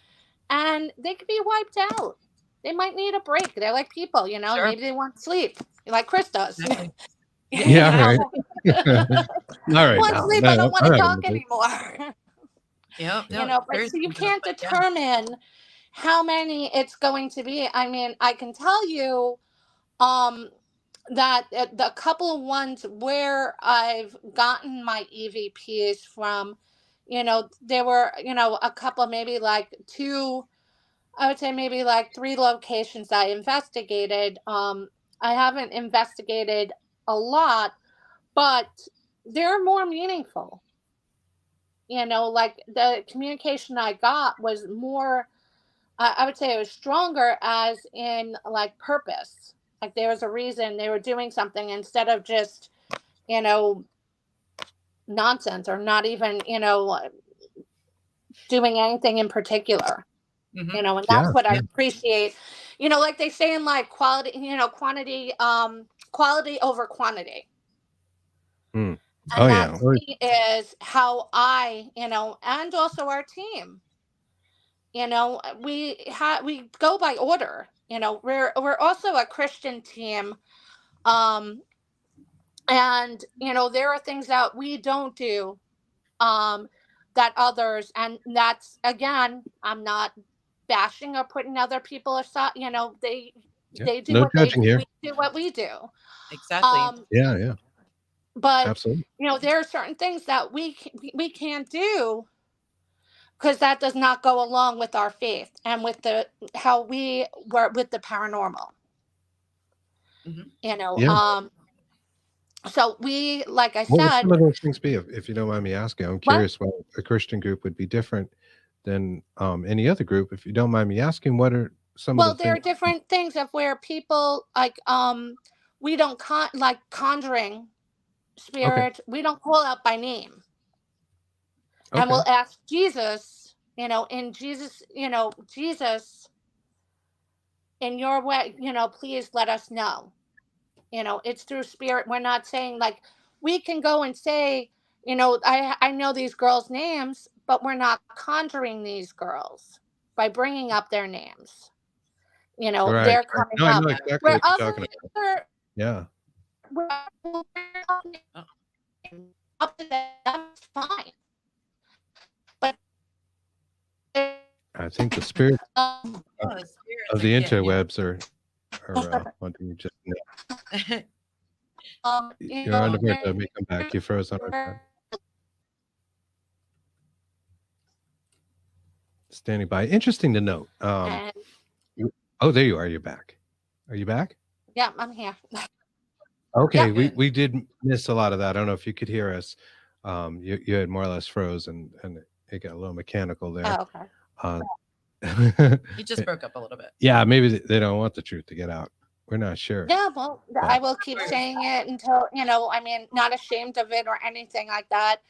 and they could be wiped out. They might need a break. They're like people, Sure. maybe they want sleep, like Chris does. Exactly. Yeah, right. All right, Want now, sleep, I no, don't want I'm to having talk a break. anymore. Yep. No, But so seriously, you no, can't but yeah. determine how many it's going to be. I mean, I can tell you that the couple of ones where I've gotten my EVPs from, there were, a couple, maybe like two, I would say maybe like three locations I investigated. I haven't investigated a lot, but they're more meaningful. Like the communication I got was more, I would say it was stronger, as in like purpose. Like there was a reason they were doing something instead of just, you know, nonsense, or not even, doing anything in particular. Mhm. And Yeah, that's what I yeah. appreciate. Like they say in like quality, quantity, quality over quantity. Mm. Oh And that yeah. to me is how I, and also our team, we go by order. We're also a Christian team. Um, and there are things that we don't do, um, that others, and that's, again, I'm not bashing or putting other people aside. They Yeah. they do No what they judging do, here. we do what we do. Exactly. um Yeah, yeah. but Absolutely. there are certain things that we can't do, because that does not go along with our faith and with the how we work with the paranormal. Mhm. you know Yeah. um so we, like I What would said, some of those things be, if you don't mind me asking? I'm what curious why a Christian group would be different than any other group. If you don't mind me asking, what are some of the well, there things? are different things of where people, like, we don't like conjuring Okay. spirit, we don't call out by name, and Okay. we'll ask Jesus, in Jesus, Jesus, in your way, please let us know. It's through spirit. We're not saying, like, we can go and say, I know these girls' names, but we're not conjuring these girls by bringing up their names. Right. They're Right. coming No, I up know exactly where what you're talking about. Yeah. Oh, up to them, that's fine. But I think the spirits of, oh, the spirits of are the getting you. interwebs are wanting you just you're on the verge of me come back. You froze on our side. Standing by. Interesting to note. and Oh, there you are. You're back. Are you back? yeah, I'm here. Okay, Yep. we Good. we did miss a lot of that. I don't know if you could hear us. You had more or less froze, and it got a little mechanical there. Oh, okay. Uh, It just broke up a little bit. yeah, maybe they don't want the truth to get out. We're not sure, Yeah, well, I but will keep saying it until, I mean, not ashamed of it or anything like that.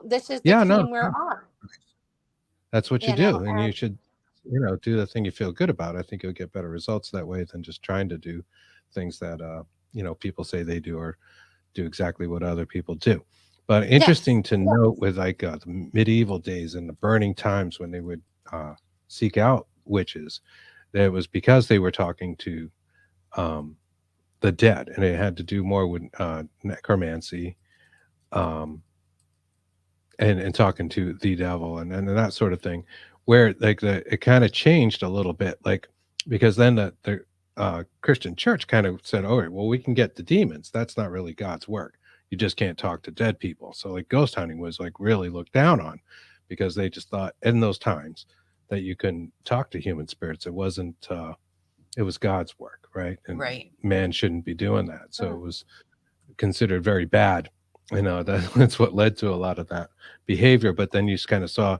This is the yeah, no, team we're no, on, that's what you do, and you and should, do the thing you feel good about. I think you'll get better results that way than just trying to do things that people say they do, or do exactly what other people do. But yes, interesting to note with, like, the medieval days and the burning times when they would seek out witches, that it was because they were talking to um, the dead, and it had to do more with necromancy, um, and talking to the devil, and that sort of thing. Where, like, it kind of changed a little bit. Like, because then the Christian church kind of said, all right, well, we can get the demons. That's not really God's work. You just can't talk to dead people. So like ghost hunting was like really looked down on, because they just thought in those times that you can talk to human spirits. It wasn't, it was God's work, right? And Right. man shouldn't be doing that. So it was considered very bad. That's what led to a lot of that behavior. But then you kind of saw,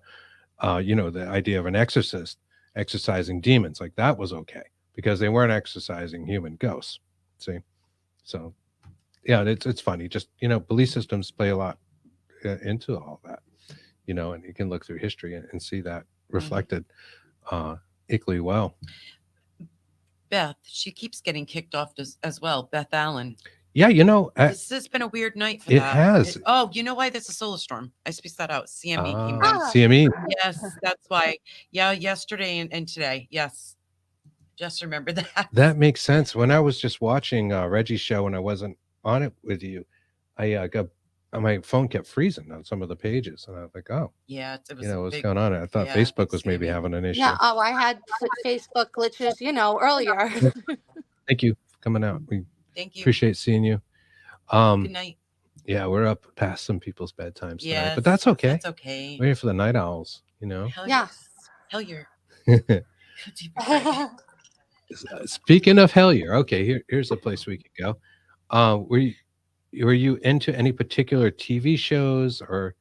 the idea of an exorcist exorcising demons, like that was okay because they weren't exorcising human ghosts. See, so yeah, it's funny. Just belief systems play a lot into all that. And you can look through history and see that reflected equally well. Beth, she keeps getting kicked off as well. Beth Allen. Yeah, this has been a weird night for it that. has. You know why? There's a solar storm. I spaced that out. CME came down. CME. Yes, that's why. Yeah, yesterday and today. Yes, just remember that. That makes sense. When I was just watching Reggie's show and I wasn't on it with you, I got my phone kept freezing on some of the pages, and I was like, "Oh, yeah, it was what's going on?" I thought Facebook was maybe having an issue. Yeah. Oh, I had Facebook glitches, earlier. Thank you for coming out. We Thank you. appreciate seeing you. Good night. Yeah, we're up past some people's bedtimes tonight, Yes, but that's okay. That's okay. We're here for the night owls, Hell Yes. Hellier. Speaking of Hellier, okay, here's a place we could go. Were you into any particular TV shows or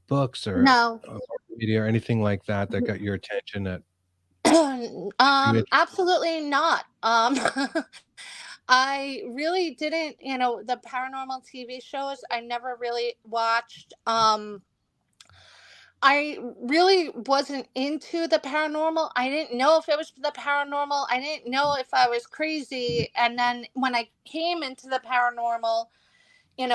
books or No. media or anything like that got your attention? Absolutely not. I really didn't, the paranormal TV shows I never really watched. I really wasn't into the paranormal. I didn't know if it was the paranormal. I didn't know if I was crazy. And then when I came into the paranormal, when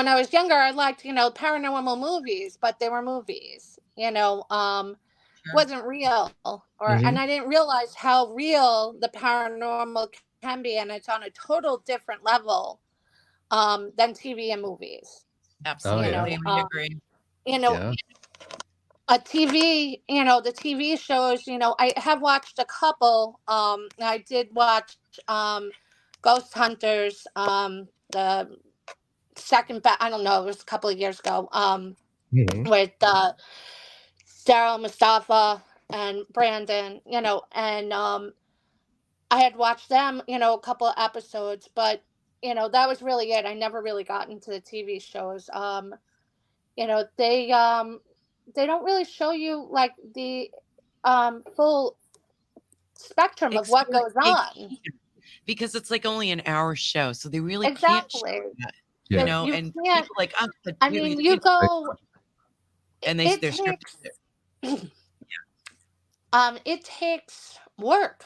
I was younger, I liked, paranormal movies, but they were movies, wasn't real, and I didn't realize how real the paranormal can be, and it's on a total different level than TV and movies. Absolutely, we agree. A TV, the TV shows, I have watched a couple. I did watch Ghost Hunters, the second I don't know, it was a couple of years ago, with Daryl, Mustafa, and Brandon, and I had watched them, a couple of episodes, but that was really it. I never really got into the TV shows. They don't really show you like the full spectrum of what goes on, because it's like only an hour show, so they really exactly. can't show that, You and can't, people like us. I mean, you go, and they're scripted. It takes work.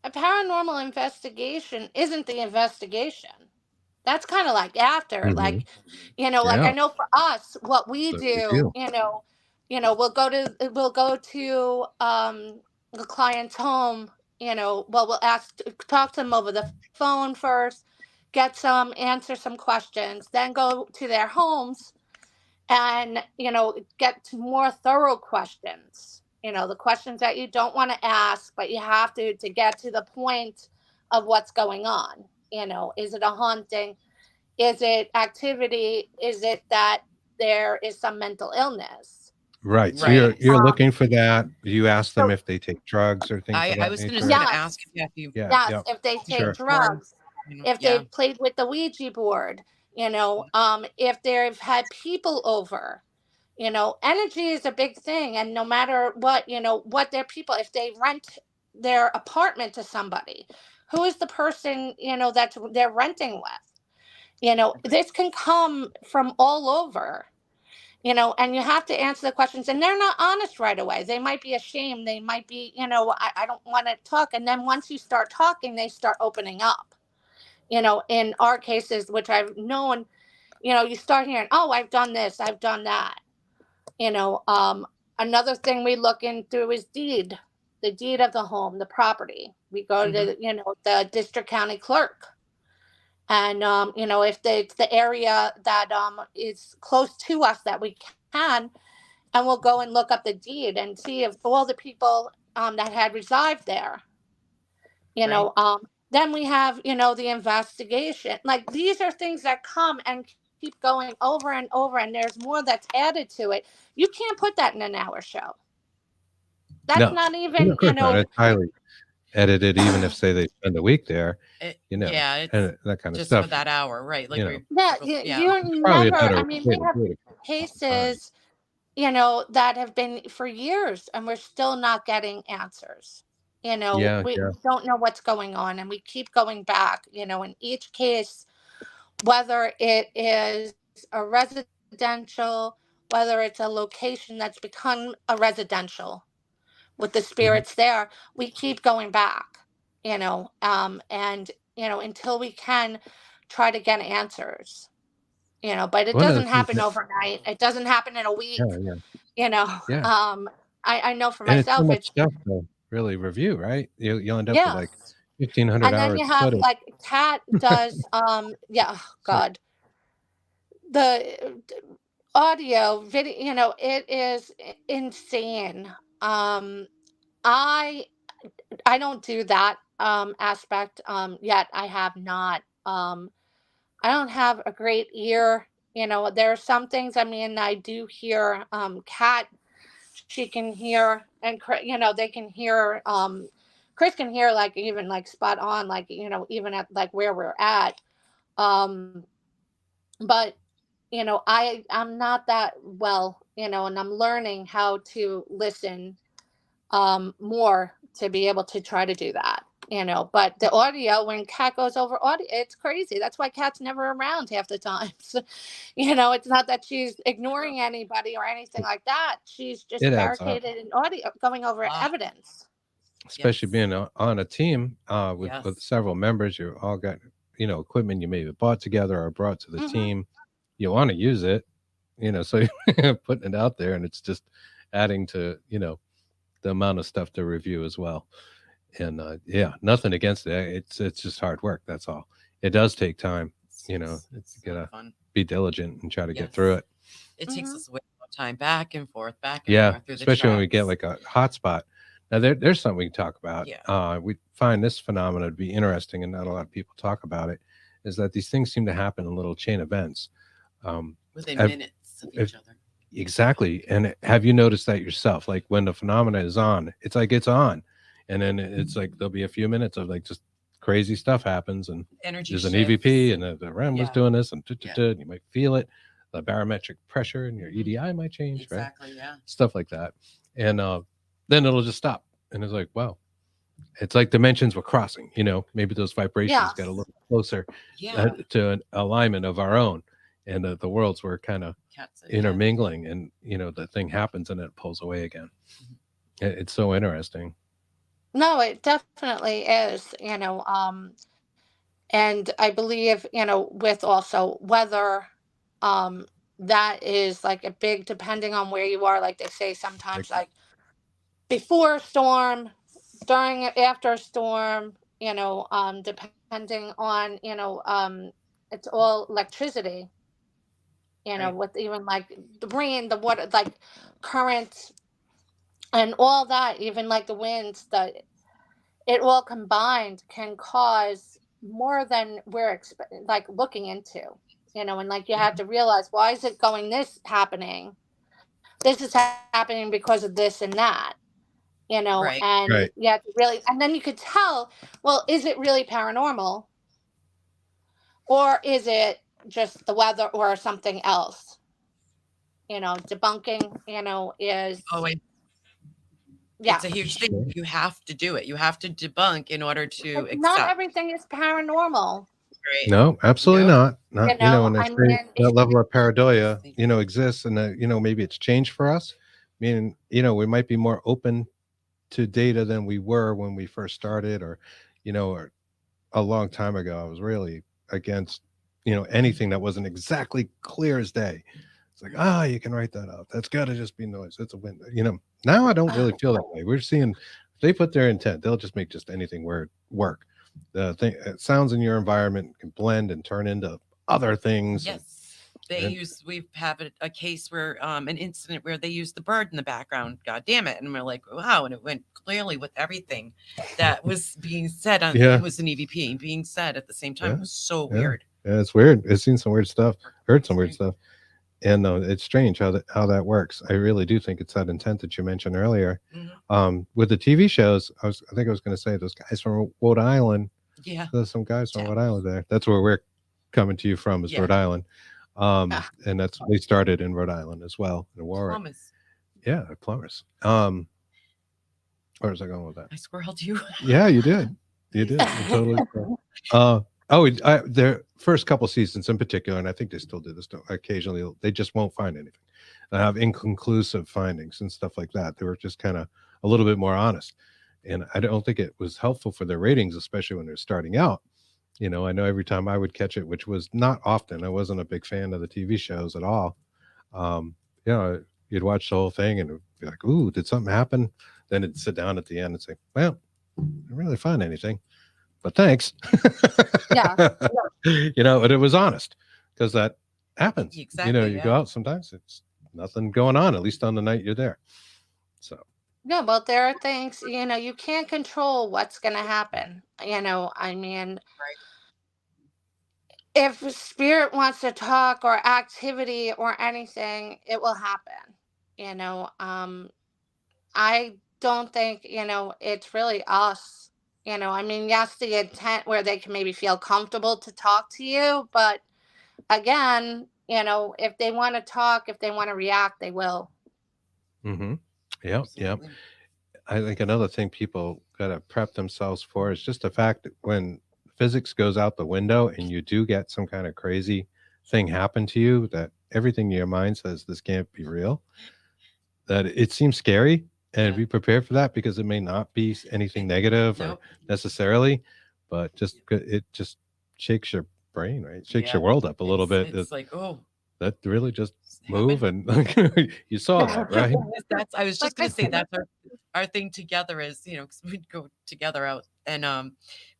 A paranormal investigation isn't the investigation. That's kind of like after, like, like I know for us, what we do, we'll go to the client's home, we'll talk to them over the phone first, answer some questions, then go to their homes and, get to more thorough questions, the questions that you don't want to ask, but you have to get to the point of what's going on. Is it a haunting? Is it activity? Is it that there is some mental illness? Right. So you're looking for that. You ask them if they take drugs or things of that I was going to ask you. Yes, if they take drugs, if they've played with the Ouija board, if they've had people over, energy is a big thing. And no matter what, what their people, if they rent their apartment to somebody, who is the person, that they're renting with? This can come from all over, and you have to answer the questions, and they're not honest right away. They might be ashamed. They might be, I don't want to talk. And then once you start talking, they start opening up, in our cases, which I've known, you start hearing, oh, I've done this, I've done that. Another thing we look into is the deed of the home, the property. We go to, the district county clerk. And, if it's the area that is close to us that we can, and we'll go and look up the deed and see if all the people that had resided there. You Right. know, then we have, the investigation. Like, these are things that come and keep going over and over, and there's more that's added to it. You can't put that in an hour show. That's No, not no, even, of course not. It's highly edited, even if say they spend a week there, Yeah, it's and that kind of just for stuff. that hour, right? Like we, yeah, yeah, you Probably a never, better I mean, way we to have do it. cases, that have been for years, and we're still not getting answers. Yeah, We yeah. don't know what's going on, and we keep going back, in each case, whether it is a residential, whether it's a location that's become a residential with the Mhm. spirits there, we keep going back, and, until we can try to get answers, but it One of the doesn't things happen that overnight. It doesn't happen in a yeah, week, yeah, you know. yeah, I know for and it's so myself, much it's stuff to really review, right? You'll end up with, like, yes. 1,500 And then hours you of have footage. like Cat does, yeah, oh So God, the audio video, it is insane. Um, I I don't do that aspect yet. I have not. I don't have a great ear. There are some things. I mean, I do hear Cat. She can hear, and they can hear. Chris can hear, like, even like spot on, like, even at like where we're at. Um, but I'm not that well, and I'm learning how to listen more to be able to try to do that. But the audio, when Cat goes over audio, it's crazy. That's why Cat's never around half the times. It's not that she's ignoring anybody or anything like that. She's just it adds up, barricaded in audio, going over ah, evidence. especially yes, being on a team, with yes, several members. You all got, equipment you maybe bought together or brought to the Hmm. team. You wanna use it, so you're putting it out there, and it's just adding to, the amount of stuff to review as well. And yeah, nothing against it. It's just hard work. That's all. It does take time. You it's not gotta fun. be diligent and try to get through Yes, it. it takes Hmm. us way more time back and Yeah, forth through the especially when we get tracks. like a hotspot. Now there's something we can talk about. Yeah, We find this phenomenon to be interesting, and not a lot of people talk about it. Is that these things seem to happen in little chain events. Um, within have, minutes of if, each other. exactly. And have you noticed that yourself? Like when the phenomena is on, it's like it's on, and then it's like there'll be a few minutes of like just crazy stuff happens, and Energy there's an shifts, EVP, and and the REM was yeah, doing this, and yeah, and you might feel it. The barometric pressure and your hmm, EDI might change, right? exactly, yeah, Stuff like that. And then it'll just stop. And it's like, wow, it's like dimensions were crossing, maybe those vibrations got a Yes. little closer yeah. to an alignment of our own. And the worlds were kind of Cat said, yeah. intermingling, and, the thing happens and it pulls away again. Mhm. It's so interesting. No, it definitely is. And I believe, with also weather, um, that is like a big, depending on where you are. Like they say Like, sometimes, like before a storm, during after a storm, depending on, it's all electricity, Right, with even like the rain, the water, like currents and all that, even like the winds, it all combined can cause more than we're like looking into, and like you have mhm, to realize, why is it going this happening, this is happening because of this and that, right. and right. you have to really, and then you could tell, well, is it really paranormal, or is it just the weather or something else? Debunking, Oh, is, it's yeah, a huge thing. Sure. You have to do it. You have to debunk in order to not accept, everything is paranormal. right? No, absolutely Nope. not. Not, when they I say mean, that level of Yes, pareidoia, they do. exists, and that, maybe it's changed for us. Meaning, we might be more open to data than we were when we first started, or a long time ago. I was really against, anything that wasn't exactly clear as day. It's like, you can write that out. That's got to just be noise. It's a window. Now I don't really feel that way. We're seeing if they put their intent, they'll just make just anything word work. The thing, sounds in your environment can blend and turn into other things, and Yes. we've had a case where an incident where they used the bird in the background. God damn it. And we're like, wow. And it went clearly with everything that was being said on Yeah. it was an EVP being said at the same time. Yeah. It was so Yeah. weird. Yeah, it's weird. I've seen some weird stuff, heard some weird stuff. And it's strange how that works. I really do think it's that intent that you mentioned earlier. With the TV shows, I think I was going to say those guys from Rhode Island. Yeah, there's some guys from Rhode Island there. That's where we're coming to you from, is Rhode Island. And they started in Rhode Island as well, in Warwick. Plumbers. Yeah, plumbers. Where was I going with that? I squirreled you. Yeah, you did. You did. You totally. Their first couple seasons in particular, and I think they still do this occasionally, they just won't find anything. They have inconclusive findings and stuff like that. They were just kind of a little bit more honest. And I don't think it was helpful for their ratings, especially when they're starting out. I know every time I would catch it, which was not often, I wasn't a big fan of the TV shows at all. You'd watch the whole thing and it'd be like, ooh, did something happen? Then it'd sit down at the end and say, well, I didn't really find anything, but thanks. Yeah. But it was honest, because that happens. Exactly, You go out sometimes, it's nothing going on, at least on the night you're there. So. Yeah, well, there are things, you can't control what's going to happen. I mean, if spirit wants to talk or activity or anything, it will happen. I don't think, it's really us. I mean, yes, the intent where they can maybe feel comfortable to talk to you, but again, if they want to talk, if they want to react, they will. Mm-hmm. Yeah. I think another thing people got to prep themselves for is just the fact that when physics goes out the window and you do get some kind of crazy thing happen to you, that everything in your mind says this can't be real, that it seems scary, and be prepared for that, because it may not be anything negative or necessarily, but it just shakes your brain, right? It shakes your world up a little bit. It's like, oh, that really just move, and you saw that, right? I was just going to say that's our thing together is, because we'd go together out and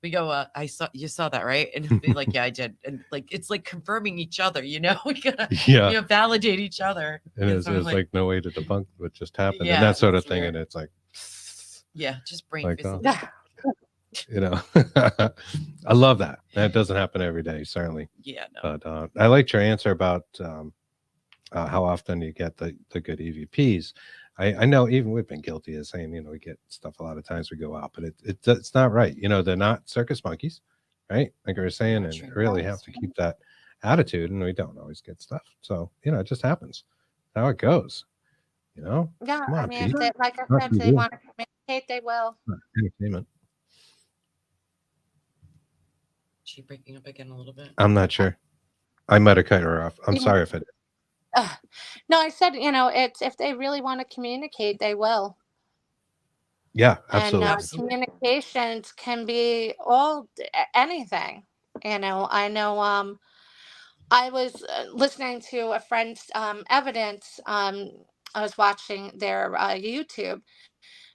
we go, you saw that, right? And he'd be like, yeah, I did. And like, it's like confirming each other, we gotta validate each other. And there's like no way to debunk what just happened, and that sort of thing. Weird. And it's like, just brain like, physics. I love that. That doesn't happen every day, certainly. Yeah, no. But I liked your answer about how often you get the good EVPs. I know even we've been guilty of saying, we get stuff a lot of times we go out, but it's not right. They're not circus monkeys, right? Like we were saying, and really have to keep that attitude, and we don't always get stuff. So, it just happens. That's how it goes, Yeah, Come on, I mean, Pete. like I said, if they want to communicate, they will. Entertainment. Is she breaking up again a little bit? I'm not sure. I might have cut her off. I'm sorry if I did. No, I said, it's if they really want to communicate, they will. Yeah, absolutely. And communications can be anything. I know. I was listening to a friend's evidence. I was watching their YouTube,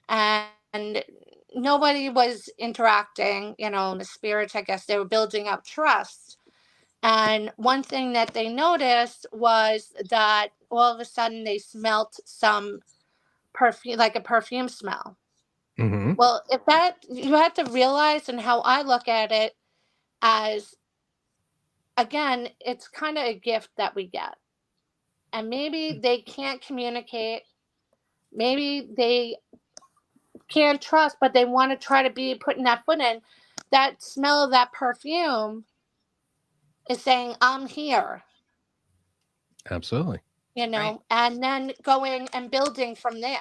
and nobody was interacting. The spirits, I guess, they were building up trust. And one thing that they noticed was that all of a sudden they smelt some perfume, like a perfume smell. Mm-hmm. Well, you have to realize, and how I look at it, as, again, it's kind of a gift that we get. And maybe they can't communicate. Maybe they can't trust, but they want to try to be putting that foot in. That smell of that perfume is saying, I'm here. Absolutely. Right. And then going and building from there.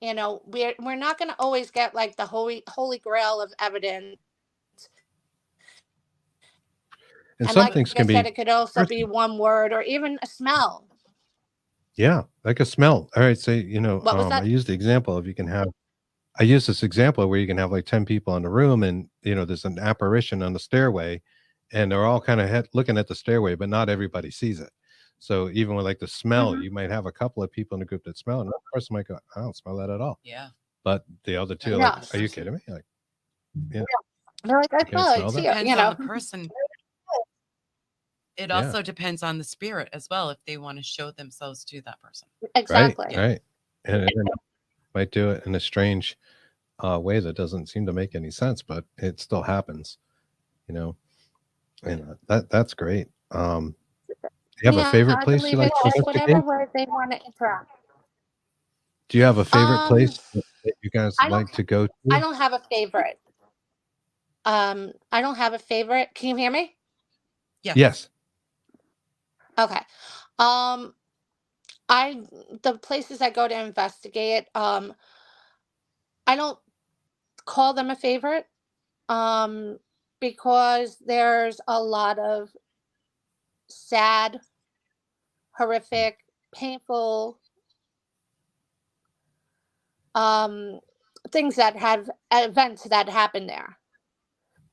We're not going to always get like the holy grail of evidence. And some things can be. It could also be one word or even a smell. Yeah, like a smell. All right, say, What was that? I use the example of I use this example where you can have like 10 people in the room, and there's an apparition on the stairway, and they're all kind of looking at the stairway, but not everybody sees it. So even with like the smell, you might have a couple of people in the group that smell, and one person might go, I don't smell that at all. Yeah. But the other two are like, are you kidding me? Like, they're like, I smell it too. Depends on the person. It Yeah. also depends on the spirit as well if they want to show themselves to that person. Right. Exactly. Yeah. Right. And it might do it in a strange way that doesn't seem to make any sense, but it still happens, you know. And that's great. Do you have a Yeah, favorite I place you believe like it's to just whatever investigate? way they want to interact. Do you have a favorite Um, place that you guys I don't like to go I to? don't have a favorite. I don't have a favorite. Can you hear me? Yes. Yes. Okay. Um, I the places I go to investigate, I don't call them a favorite, um, because there's a lot of sad, horrific, painful, um, things that have events that happen there.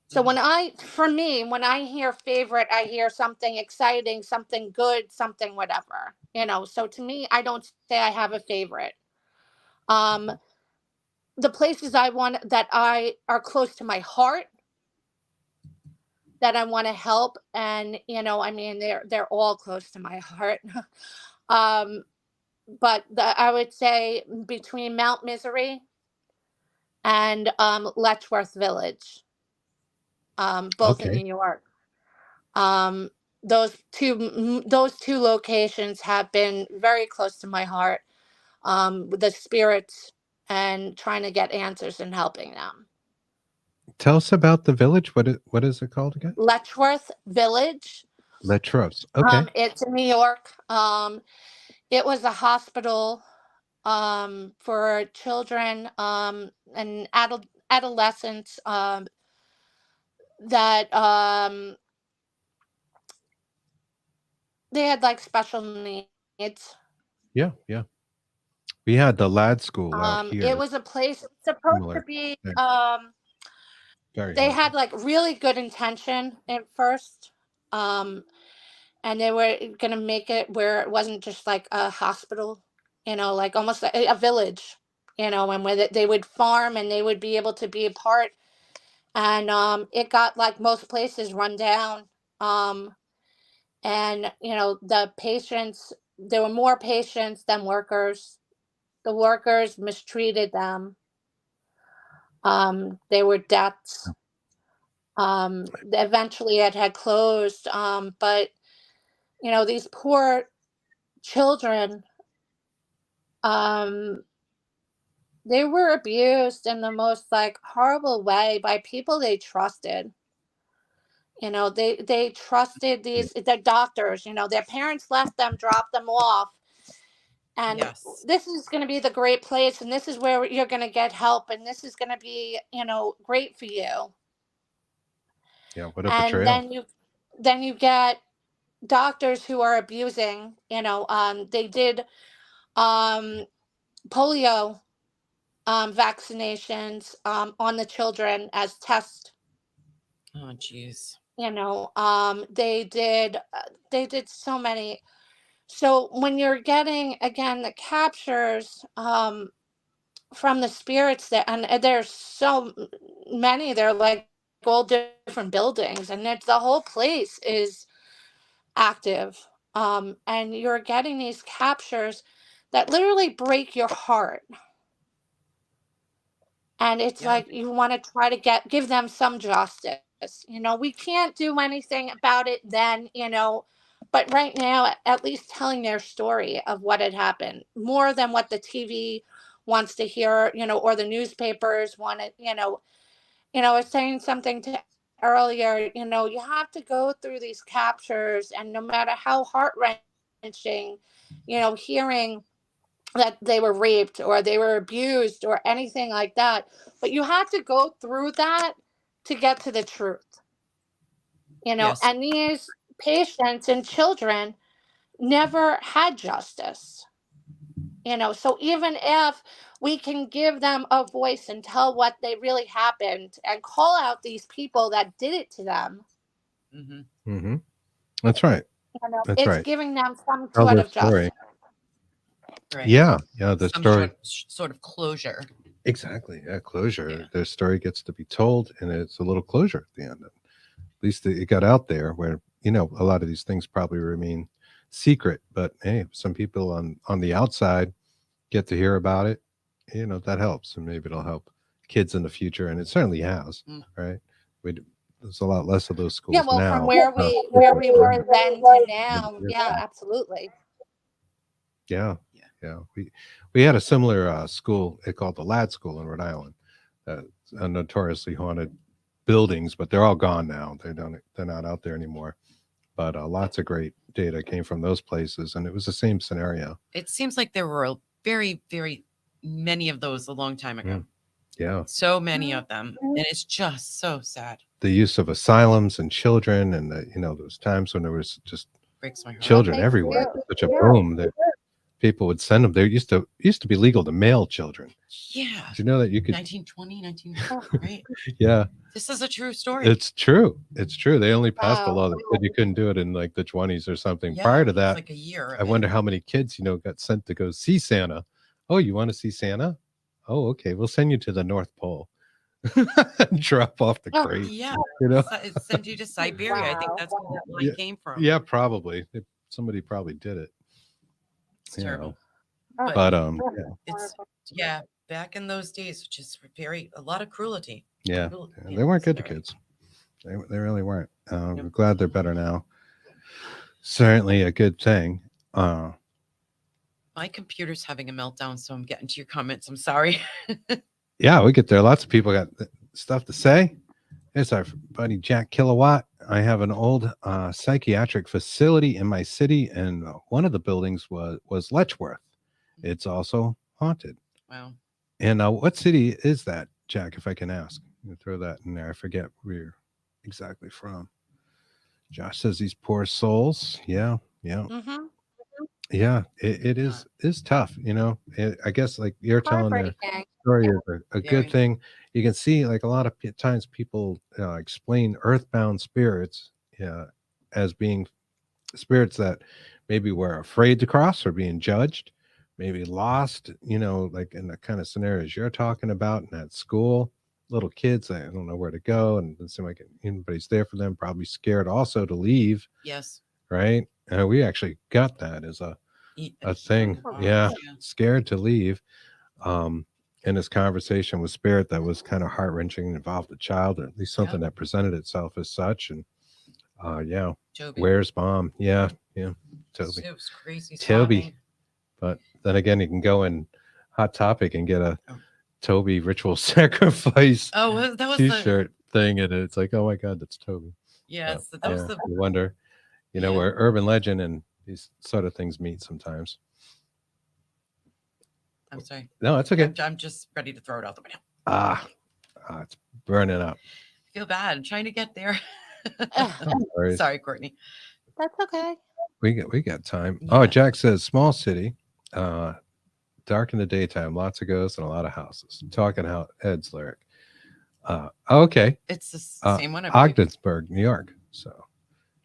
So Mhm. for me, when I hear favorite, I hear something exciting, something good, something whatever. So to me, I don't say I have a favorite. Um, the places I want that I are close to my heart, that I want to help, and I mean, they're all close to my heart. um, but I would say between Mount Misery and Letchworth Village, both in Okay. New York. Um, those two locations have been very close to my heart, with the spirits and trying to get answers and helping them. Tell us about the village. What is it called again? Letchworth Village. Letros. Okay. It's in New York. It was a hospital, for children, and adolescents, that they had like special needs. Yeah. Yeah. We had the lad school out It here. was a place supposed to Similar. be. Yeah, very They had helpful. like really good intention at first, um, and they were gonna make it where it wasn't just like a hospital, like almost a village, and where they would farm and they would be able to be a part. And it got like most places run down. Um, and the patients, there were more patients than workers. The workers mistreated them. There were deaths. Eventually it had closed. But these poor children, um, they were abused in the most like horrible way by people they trusted. They trusted Yeah. the doctors. Their parents left them, dropped them off, and Yes. this is going to be the great place, and this is where you're going to get help, and this is going to be great for you. Yeah. What a And betrayal. then you get doctors who are abusing. They did um, polio vaccinations on the children as test. Oh, jeez. They did so many. So when you're getting again the captures, from the spirits, that and there's so many, they're like all different buildings, and it's the whole place is active, and you're getting these captures that literally break your heart. And it's Yeah. like you want to try to give them some justice. We can't do anything about it then, but right now, at least telling their story of what had happened, more than what the TV wants to hear, or the newspapers want to, I was saying something to earlier. You have to go through these captures, and no matter how heart wrenching, hearing that they were raped or they were abused or anything like that. But you have to go through that to get to the truth, Yes. and these patients and children never had justice, so even if we can give them a voice and tell what they really happened and call out these people that did it to them, Hmm. Hmm. That's right. That's it's right. giving them some Tell sort their of justice. story. Right. Yeah. Yeah. The Some story. sort of closure. Exactly. Yeah. Yeah. Closure. Their story gets to be told, and it's a little closure at the end. At least it got out there where a lot of these things probably remain secret, but hey, some people on the outside get to hear about it. That helps, and maybe it'll help kids in the future, and it certainly has. Right? There's a lot less of those schools Yeah, well, now. from where we were then to now, yeah, absolutely. Yeah. We had a similar school called the Lad School in Rhode Island. Notoriously haunted buildings, but they're all gone now. They're not out there anymore. But lots of great data came from those places, and it was the same scenario. It seems like there were very, very many of those a long time ago. Yeah. So many of them. And it's just so sad. The use of asylums and children, and those times when there was just breaks my heart. Children everywhere. Such a boom that people would send them. There used to be legal to mail children. Yeah. Did you know that you could 1920, 1940, right? Yeah. This is a true story. It's true. They only passed a law that said you couldn't do it in like the 20s or something. Prior to that, like a year. I wonder how many kids, got sent to go see Santa. Oh, you want to see Santa? Oh, okay. We'll send you to the North Pole. Drop off the crate. Yeah. It send you to Siberia. Wow. I think that's where that line came from. Yeah, probably. Somebody probably did it. It's terrible. But it's back in those days, which is a lot of cruelty. Yeah. They weren't good to kids. They really weren't. I'm glad they're better now. Certainly a good thing. My computer's having a meltdown, so I'm getting to your comments. I'm sorry. Yeah, we get there. Lots of people got stuff to say. There's our buddy Jack Kilowatt. I have an old psychiatric facility in my city, and one of the buildings was Letchworth. It's also haunted. Wow. And what city is that, Jack, if I can ask? Throw that in there. I forget where you're exactly from. Josh says these poor souls. Yeah. Mm-hmm. Yeah, it is tough. I guess like you're telling the story is a good thing. You can see like a lot of times people explain earthbound spirits as being spirits that maybe were afraid to cross or being judged, maybe lost, like in the kind of scenarios you're talking about in that school. Little kids, they don't know where to go, and it doesn't seem like anybody's there for them, probably scared also to leave. Yes. Right? We actually got that as a thing. Yeah. Scared to leave. In this conversation with spirit that was kind of heart-wrenching, involved a child, or at least something that presented itself as such. And Toby. Where's Mom? Yeah. Toby. It was crazy. Toby. But then again, you can go in Hot Topic and get a Toby ritual sacrifice that was t-shirt thing, and it's like, oh my God, that's Toby. Yes, that was the you wonder, where urban legend and these sort of things meet sometimes. I'm sorry. No, that's okay. I'm just ready to throw it out the window. It's burning up. I feel bad. I'm trying to get there. Sorry, Courtney. That's okay. We got time. Yeah. Oh, Jack says small city, dark in the daytime, lots of ghosts and a lot of houses. Talking Heads lyric. Okay. It's the same one. Ogdensburg, New York. So,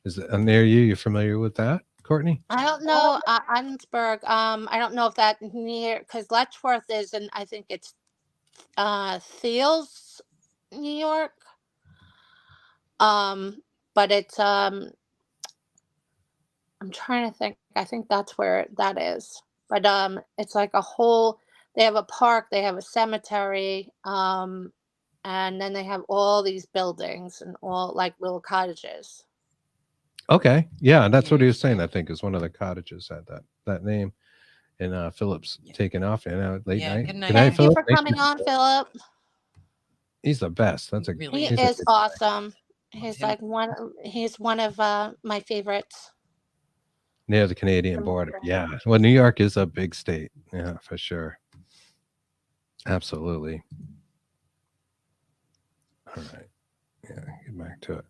is it near you? You familiar with that, Courtney? I don't know. Ogdensburg. I don't know if that near, because Letchworth is, and I think it's Thiels, New York. But it's I'm trying to think. I think that's where that is. But it's like a whole. They have a park. They have a cemetery. And then they have all these buildings and all like little cottages. Okay. Yeah, and that's what he was saying. I think is one of the cottages had that name. And Philip's taking off late night. Good night. Thank you for coming on, Philip. He's the best. That's he is awesome. He's like he's one of my favorites. Near the Canadian border. Yeah. Well, New York is a big state. Yeah, for sure. Absolutely. All right. Yeah, get back to it.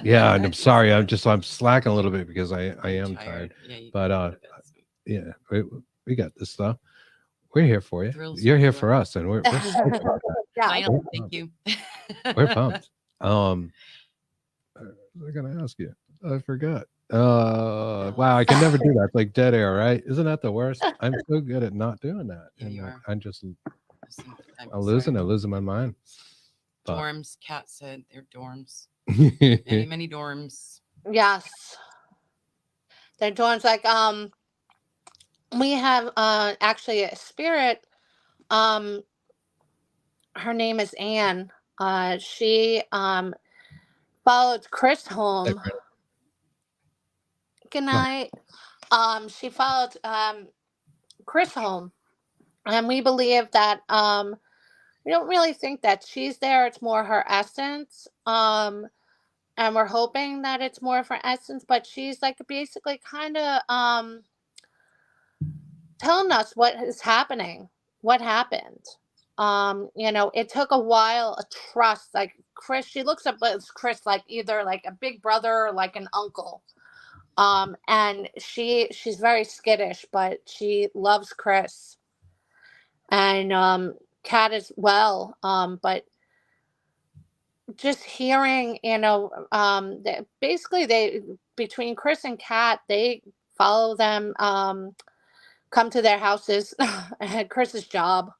Yeah, and I'm sorry. I'm slacking a little bit because I am tired. But yeah, we got this stuff. We're here for you. You're here for us, and we're yeah. Thank you. We're pumped. I was gonna ask you. I forgot. Wow, I can never do that. It's like dead air, right? Isn't that the worst? I'm so good at not doing that. Yeah, you are. I'm losing my mind. But Dorms. Kat said they're dorms. Many dorms. Yes. They're dorms. Like, we have actually a spirit. Um, her name is Anne. She followed Chris home. Good night. She followed Chris home, and we believe that we don't really think that she's there. It's more her essence. And we're hoping that it's more of her essence, but she's like basically kind of telling us what is happening, what happened. It took a while, a trust. Like Chris, she looks up at Chris like either like a big brother or like an uncle. And she's very skittish, but she loves Chris. And Kat as well. But just hearing, basically they between Chris and Kat, they follow them, come to their houses at Chris's job.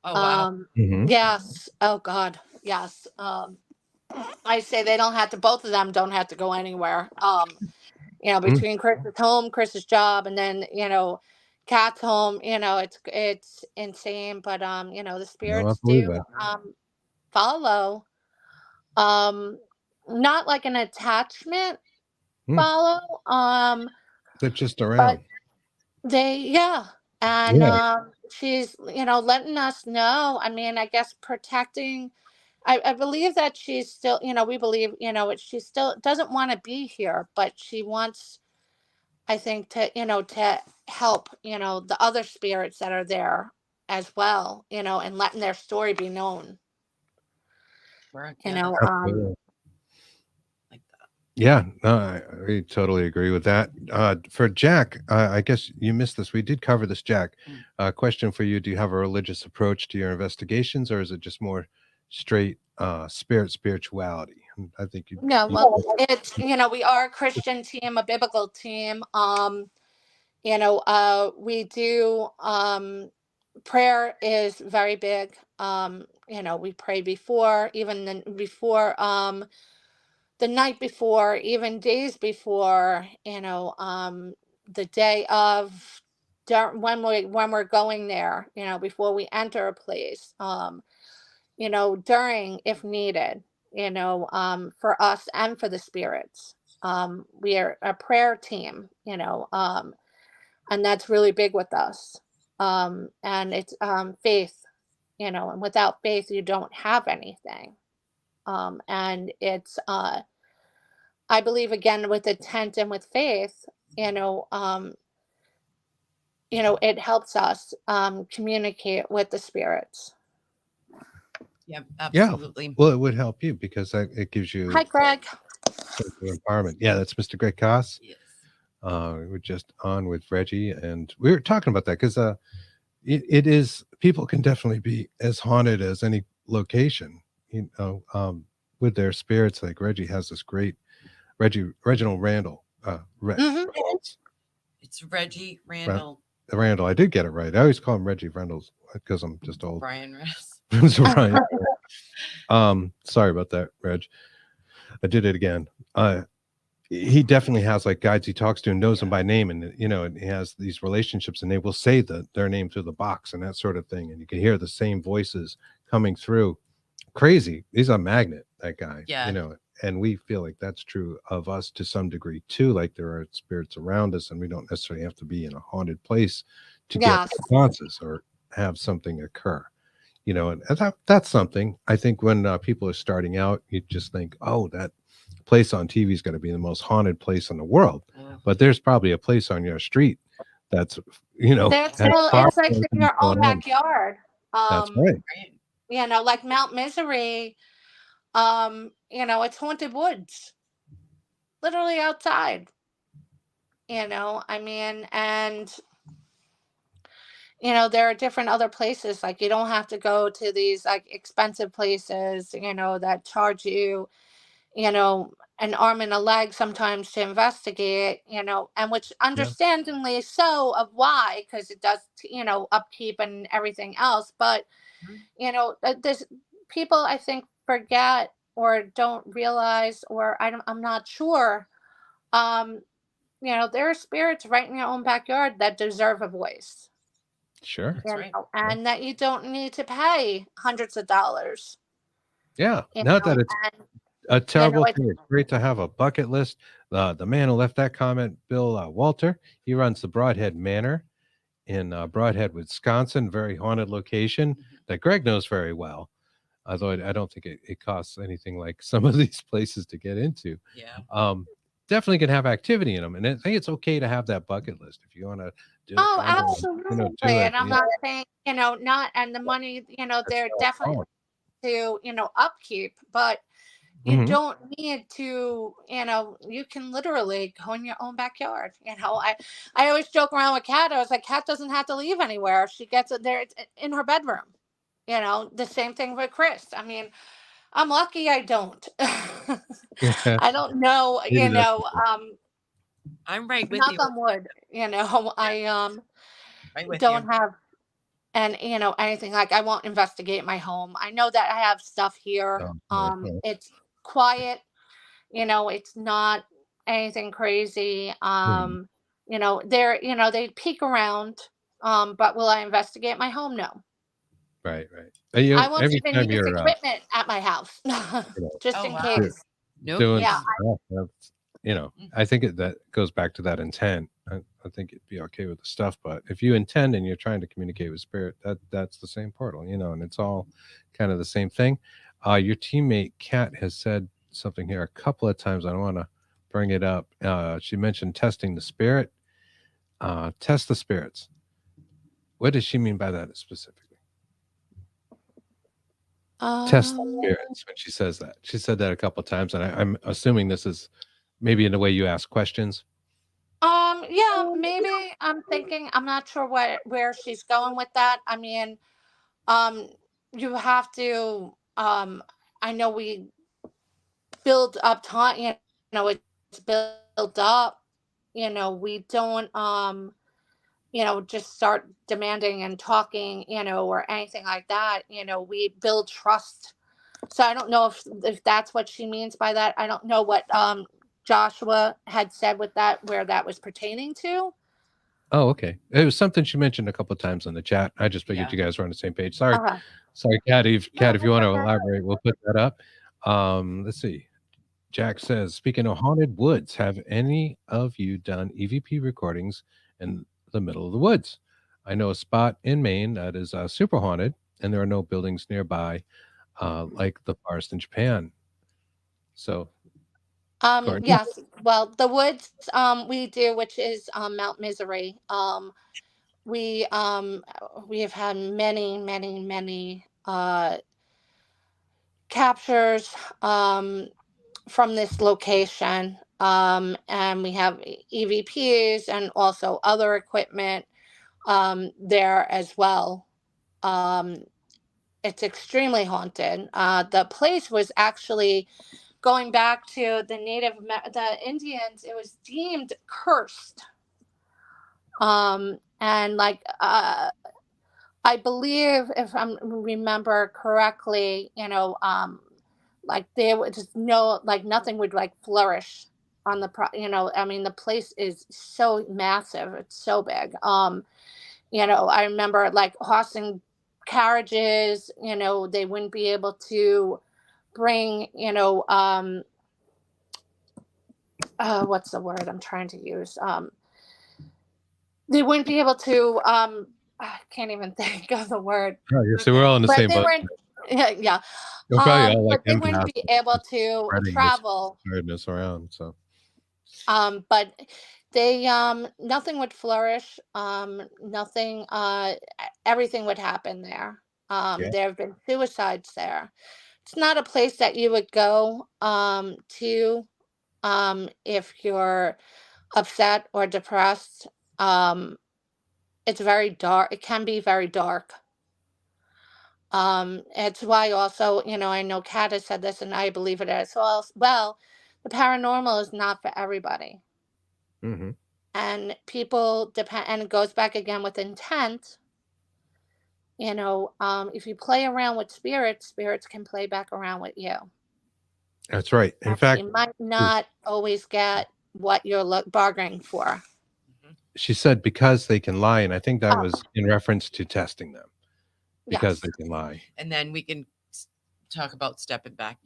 Oh wow. Yes. Oh God. Yes. I say they don't have to. Both of them don't have to go anywhere. Between Chris's home, Chris's job, and then Kat's home. It's insane. But the spirits do follow. Not like an attachment follow. They're just around. And she's letting us know. I mean, I guess protecting. I believe that she's still, we believe, she still doesn't want to be here, but she wants, I think, to help, the other spirits that are there as well, and letting their story be known. Right. Like that. Yeah, I totally agree with that. For Jack, I guess you missed this. We did cover this, Jack. Question for you: do you have a religious approach to your investigations, or is it just more straight spirituality? I think it's we are a Christian team, a biblical team. We do prayer is very big. We pray before, even before the night before, even days before, the day of, when we're going there, before we enter a place, during if needed, for us and for the spirits. We are a prayer team, and that's really big with us. And it's faith, and without faith, you don't have anything. And it's, I believe, again, with intent and with faith, it helps us communicate with the spirits. Yeah, absolutely. Yeah. Well, it would help you because it gives you. Hi, Greg. Empowerment. Yeah, that's Mr. Greg Koss. Yes. We were just on with Reggie, and we were talking about that because it is, people can definitely be as haunted as any location, with their spirits. Like Reggie has this great Reginald Randall. It's Reggie Randall. Randall. I did get it right. I always call him Reggie Randall's because I'm just old. Brian Randall. Sorry about that, Reg. I did it again. He definitely has like guides he talks to and knows them by name, and and he has these relationships, and they will say their name through the box and that sort of thing, and you can hear the same voices coming through. Crazy. He's a magnet, that guy. Yeah. And we feel like that's true of us to some degree too. Like there are spirits around us, and we don't necessarily have to be in a haunted place to get responses or have something occur. And that's something I think when people are starting out, you just think, oh, that place on TV is going to be the most haunted place in the world. But there's probably a place on your street that's, it's like in your own backyard. That's right. Like Mount Misery, it's haunted woods, literally outside. I mean, and there are different other places. Like you don't have to go to these like expensive places, that charge you, an arm and a leg sometimes to investigate, and which understandingly so of why, because it does, upkeep and everything else. But, there's people, I think, forget or don't realize, or I'm not sure, um, there are spirits right in your own backyard that deserve a voice. Sure. That's right. And that you don't need to pay hundreds of dollars. Yeah. Not that it's And a terrible it's, thing. It's great to have a bucket list. The man who left that comment, Bill Walter, he runs the Broadhead Manor in Broadhead, Wisconsin, very haunted location that Greg knows very well. Although I don't think it costs anything like some of these places to get into. Yeah. Definitely can have activity in them, and I think it's okay to have that bucket list if you want to do it. oh, Do absolutely. it. And I'm not saying, not, and the money, they're definitely to, upkeep, but you don't need to, you can literally go in your own backyard. I always joke around with Kat. I was like, Kat doesn't have to leave anywhere. She gets it there in her bedroom. The same thing with Chris. I mean, I'm lucky I don't. I don't know, I'm right with knock you. on wood, I Right with don't you. have anything. Like, I won't investigate my home. I know that I have stuff here. It's quiet, it's not anything crazy. They peek around, but will I investigate my home? No. Right. I won't Every even time use you're equipment at my house, just Oh, in wow. case. Nope. doing Yeah, stuff, I think that goes back to that intent. I think it'd be okay with the stuff, but if you intend and you're trying to communicate with spirit, that's the same portal, and it's all kind of the same thing. Your teammate Kat has said something here a couple of times. I don't want to bring it up. She mentioned testing the spirit. Test the spirits. What does she mean by that specifically? Test the spirits. When she says that, she said that a couple of times, and I'm assuming this is maybe in the way you ask questions. yeah, maybe. I'm thinking, I'm not sure where she's going with that. I mean, you have to, I know we build up time, it's built up, we don't, just start demanding and talking, or anything like that. We build trust. So I don't know if that's what she means by that. I don't know what Joshua had said with that, where that was pertaining to. Oh, okay. It was something she mentioned a couple of times in the chat. I just figured you guys were on the same page. Sorry, Kat. If you want to elaborate, we'll put that up. Let's see. Jack says, speaking of haunted woods, have any of you done EVP recordings in the middle of the woods? I know a spot in Maine that is super haunted, and there are no buildings nearby, like the forest in Japan. So, Courtney? Yes. Well, the woods we do, which is Mount Misery. We have had many, many, many captures from this location. And we have EVPs and also other equipment there as well. It's extremely haunted. The place was actually, going back to the Indians, it was deemed cursed. And like, I believe, if I remember correctly, like there was just nothing would like flourish on I mean, the place is so massive. It's so big. I remember like horsing carriages, they wouldn't be able to bring, what's the word I'm trying to use? They wouldn't be able to, I can't even think of the word. Oh, yeah, so we're all in the But same they boat. weren't, yeah. We're probably all like But they wouldn't be able to spreading travel. this around. So, But they, nothing would flourish. Nothing, everything would happen there. There have been suicides there. It's not a place that you would go to if you're upset or depressed. It's very dark. It can be very dark. It's why also, I know Kat has said this and I believe it as well. Well, the paranormal is not for everybody. And people depend, and it goes back again with intent. if you play around with spirits, spirits can play back around with you. That's right. In And fact, you might not always get what you're bargaining for. she said because they can lie, and I think that Oh. was in reference to testing them because Yes. they can lie. And then we can talk about stepping back,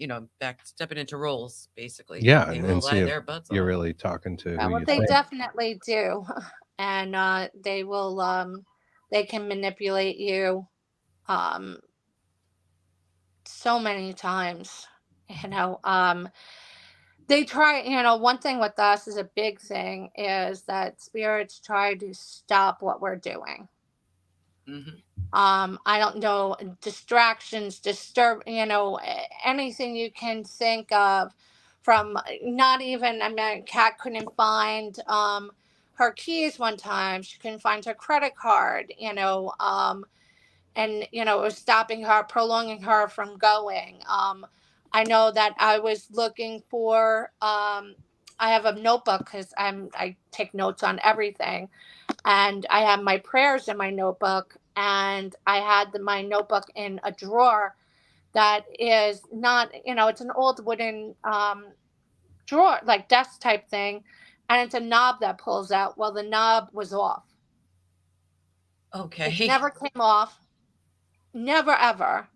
stepping into roles, basically. Yeah, They and will see lie if their butts you're off. really talking to who Well, you they think. definitely do, and they will. They can manipulate you, so many times. They try. One thing with us is a big thing is that spirits try to stop what we're doing. I don't know, distractions, anything you can think of, from not even, Kat couldn't find her keys one time. She couldn't find her credit card, and it was stopping her, prolonging her from going. I know that I was looking for, I have a notebook because I take notes on everything, and I have my prayers in my notebook, and I had my notebook in a drawer that is not, it's an old wooden drawer, like desk type thing, and it's a knob that pulls out. Well, the knob was off. Okay. It never came off, never ever,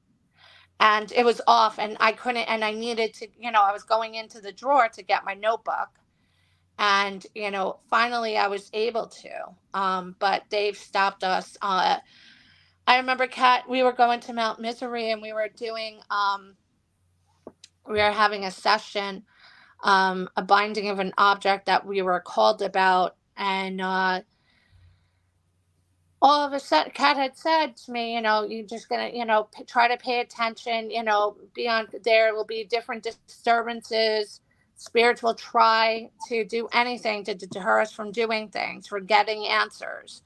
and it was off, and I couldn't, and I needed to, I was going into the drawer to get my notebook. And, finally I was able to, but they've stopped us. I remember, Kat, we were going to Mount Misery, and we were doing, we were having a session, a binding of an object that we were called about. And, all of a sudden, Kat had said to me, you're just going to, try to pay attention, beyond there will be different disturbances. Spirits will try to do anything to deter us from doing things, for getting answers.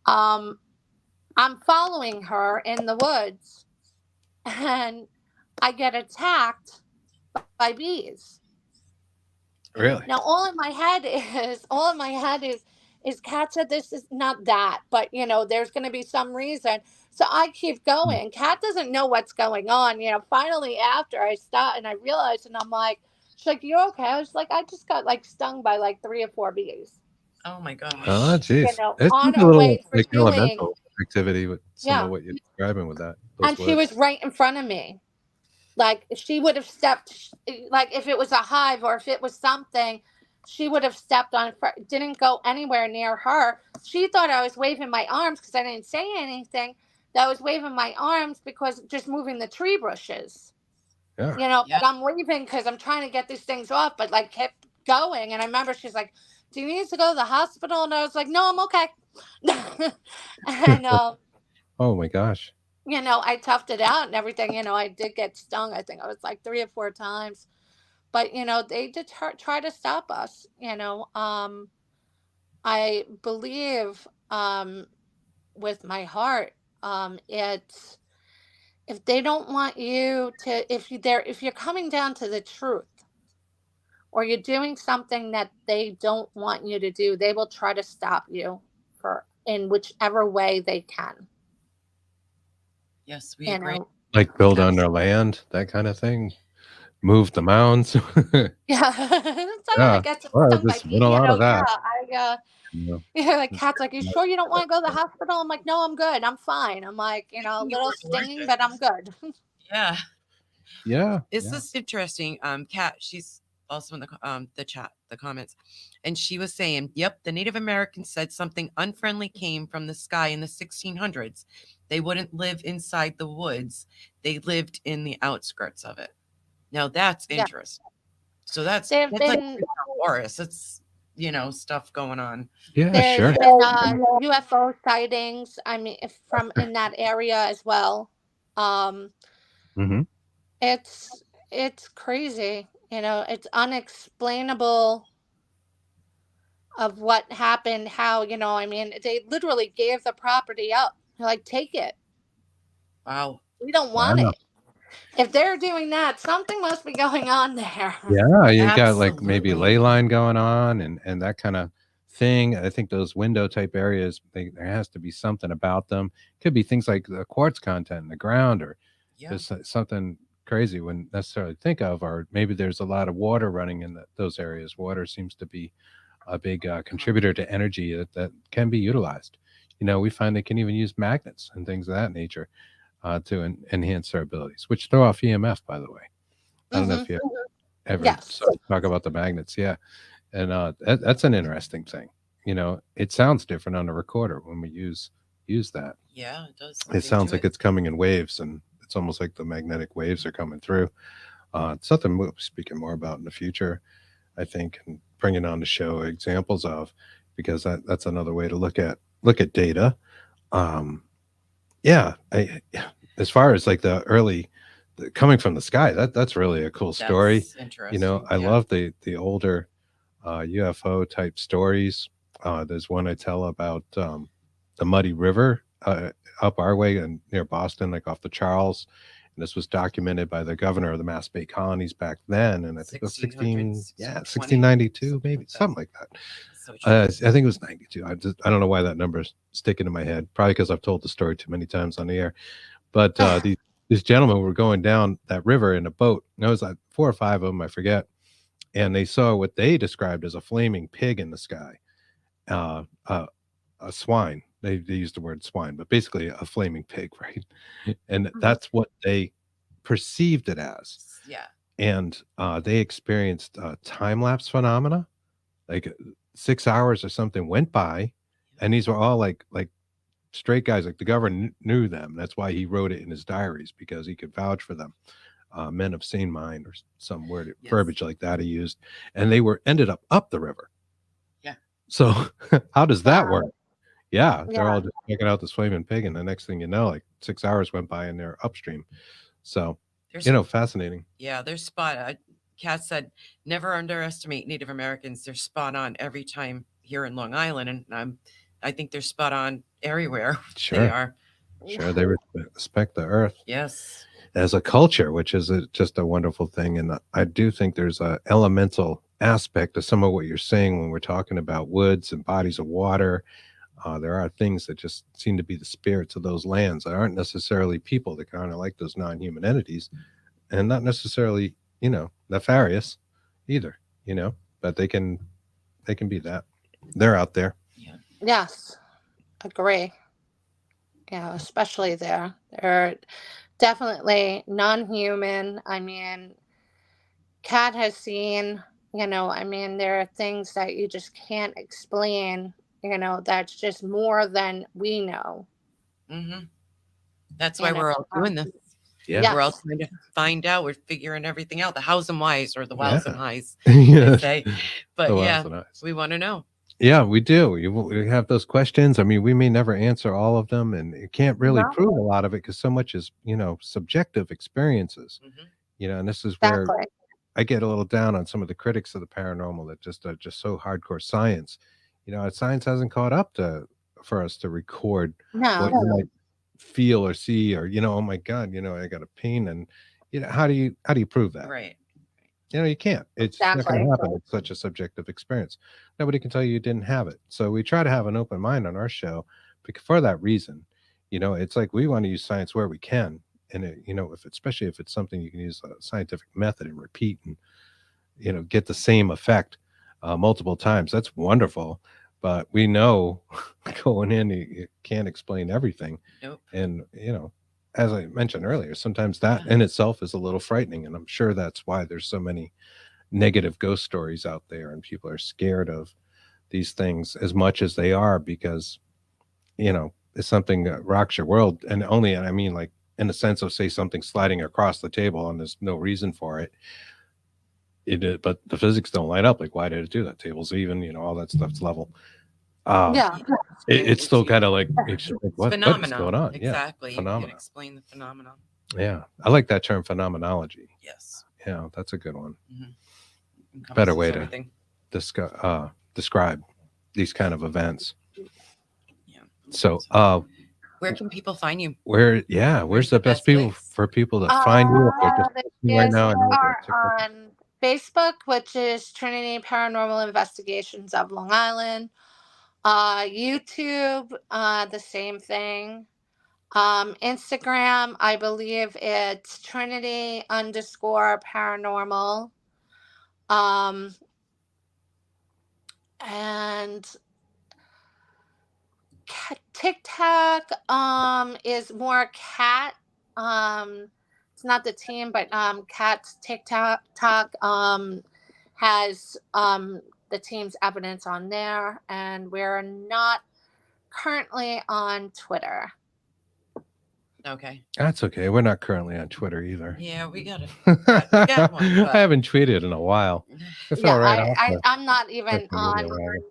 I'm following her in the woods, and I get attacked by bees. Really? Now, all in my head is Kat said this is not that, but there's going to be some reason. So I keep going. Kat doesn't know what's going on. Finally, after I stop and I realize, and I'm like, she's like, "You okay?" I was like, "I just got stung by 3 or 4 bees." Oh my gosh. Oh, geez. It's on a her little way for doing, elemental activity with some of what you're describing with that. And she was right in front of me. She would have stepped, if it was a hive or if it was something, she would have stepped on it. Didn't go anywhere near her. She thought I was waving my arms because I didn't say anything. That I was waving my arms because just moving the tree bushes. Yeah. But I'm waving because I'm trying to get these things off, but kept going. And I remember she's like, "Do you need to go to the hospital?" And I was like, "No, I'm okay." And oh my gosh. I toughed it out and everything. I did get stung. I think I was 3 or 4 times, but they did try to stop us. I believe, with my heart, it's, if they don't want you to, if you're coming down to the truth, or you're doing something that they don't want you to do, they will try to stop you in whichever way they can. Yes, we agree. Like build on their land, that kind of thing. Move the mounds. Yeah. I get stung by bees. A lot of that. Kat's like, "You sure you don't want to go to the hospital?" I'm like, "No, I'm good. I'm fine." I'm like, a little stinging, but I'm good. Yeah. Yeah. This is interesting. Kat, she's also in the chat, the comments, and she was saying, "Yep, the Native Americans said something unfriendly came from the sky in the 1600s. They wouldn't live inside the woods. They lived in the outskirts of it." Now that's interesting. So that's like Horus. It's stuff going on. Yeah, There's sure. been UFO sightings. From in that area as well. It's crazy. It's unexplainable of what happened. How they literally gave the property up. They're like, "Take it. Wow. We don't want it." If they're doing that, something must be going on there. Yeah, you got maybe ley line going on and that kind of thing. I think those window type areas, there has to be something about them. Could be things like the quartz content in the ground, or Yeah. just something crazy wouldn't necessarily think of, or maybe there's a lot of water running in those areas. Water seems to be a big contributor to energy that can be utilized. We find they can even use magnets and things of that nature to enhance their abilities, which throw off EMF, by the way. I don't know if you ever Yes. talk about the magnets. Yeah. And that's an interesting thing. It sounds different on a recorder when we use that. Yeah, it does. It sounds like it's coming in waves, and it's almost like the magnetic waves are coming through. It's something we'll be speaking more about in the future, I think, and bringing on the show examples of, because that's another way to look at data. Yeah, as far as like the early coming from the sky, that's really a cool story. That's interesting. I love the older UFO type stories. There's one I tell about the Muddy River up our way and near Boston, like off the Charles. And this was documented by the governor of the Mass Bay colonies back then. And I think it was 1692, maybe something like that. I think it was 92. I don't know why that number is sticking in my head. Probably because I've told the story too many times on the air. But these gentlemen were going down that river in a boat. And there was like 4 or 5 of them, I forget. And they saw what they described as a flaming pig in the sky, a swine. They used the word swine, but basically a flaming pig, right? And that's what they perceived it as. Yeah. And they experienced time-lapse phenomena, like 6 hours or something went by, and these were all like straight guys. Like the governor knew them. That's why he wrote it in his diaries, because he could vouch for them. Men of sane mind, or some word verbiage like that he used, and they ended up the river. Yeah. So how does that work? Yeah, they're all just checking out this flaming pig, and the next thing you know, like 6 hours went by and they're upstream. So fascinating. Yeah, they're spot. Kat said, never underestimate Native Americans. They're spot on every time here in Long Island, and I think they're spot on everywhere. Sure. They are. Sure, they respect the earth. Yes. As a culture, which is just a wonderful thing. And I do think there's a elemental aspect to some of what you're saying when we're talking about woods and bodies of water. There are things that just seem to be the spirits of those lands that aren't necessarily people. They're kind of like those non-human entities, and not necessarily, nefarious either, but they can be that. They're out there. Yeah. Yes. Agree. Yeah, especially there. They're definitely non-human. I mean, Kat has seen, there are things that you just can't explain, that's just more than we know. Mm-hmm. That's why we're all doing this. Yeah. Yes. We're all trying to find out. We're figuring everything out. The hows and whys, or the wows and highs, Yeah. they say. But we want to know. Yeah, we do. We have those questions. I mean, we may never answer all of them, and you can't really prove a lot of it because so much is, subjective experiences. Mm-hmm. And this is where I get a little down on some of the critics of the paranormal that just are just so hardcore science. Science hasn't caught up for us to record what you might feel or see, or oh my God, I got a pain, and how do you prove that? Right. You can't. It's not going to happen. It's such a subjective experience. Nobody can tell you didn't have it. So we try to have an open mind on our show for that reason. It's like we want to use science where we can, and especially if it's something you can use a scientific method and repeat, and get the same effect multiple times. That's wonderful. But we know going in, you can't explain everything. Nope. And as I mentioned earlier, sometimes that in itself is a little frightening. And I'm sure that's why there's so many negative ghost stories out there, and people are scared of these things as much as they are, because, it's something that rocks your world. And I mean, like in the sense of, say, something sliding across the table and there's no reason for it. But the physics don't light up. Like, why did it do that? Table's even, all that stuff's level. It's still kind of like, what's going on? Exactly. Yeah, you can explain the phenomenon. Yeah, I like that term, phenomenology. Yes. Yeah, that's a good one. Mm-hmm. Better way to describe these kind of events. Yeah. So where can people find you? Where's the best people for people to find you? If they're just right now, are on Facebook, which is Trinity Paranormal Investigations of Long Island. YouTube, the same thing. Instagram, I believe it's Trinity_paranormal. And TikTok is more cat. It's not the team, but cat's TikTok has the team's evidence on there, and we're not currently on Twitter. Okay. That's okay. We're not currently on Twitter either. Yeah, we got it. I haven't tweeted in a while. I fell right off I'm not even social media on. wagon.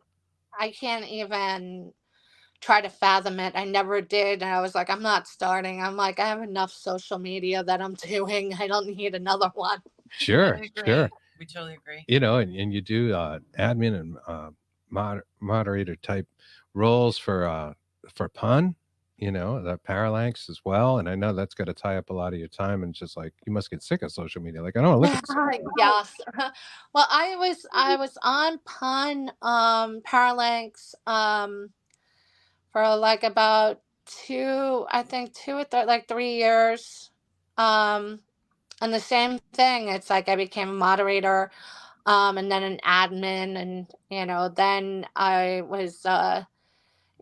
I can't even try to fathom it. I never did. And I was like, I'm not starting. I'm like, I have enough social media that I'm doing. I don't need another one. Sure, sure. We totally agree. You know, and you do admin and moderator type roles for pun, you know, the Paralanx as well. And I know that's got to tie up a lot of your time, and just like you must get sick of social media. Like, I don't look at Yes. Well, I was on pun Paralanx for like about 2 or 3 years. And the same thing, it's like I became a moderator, and then an admin, and then I was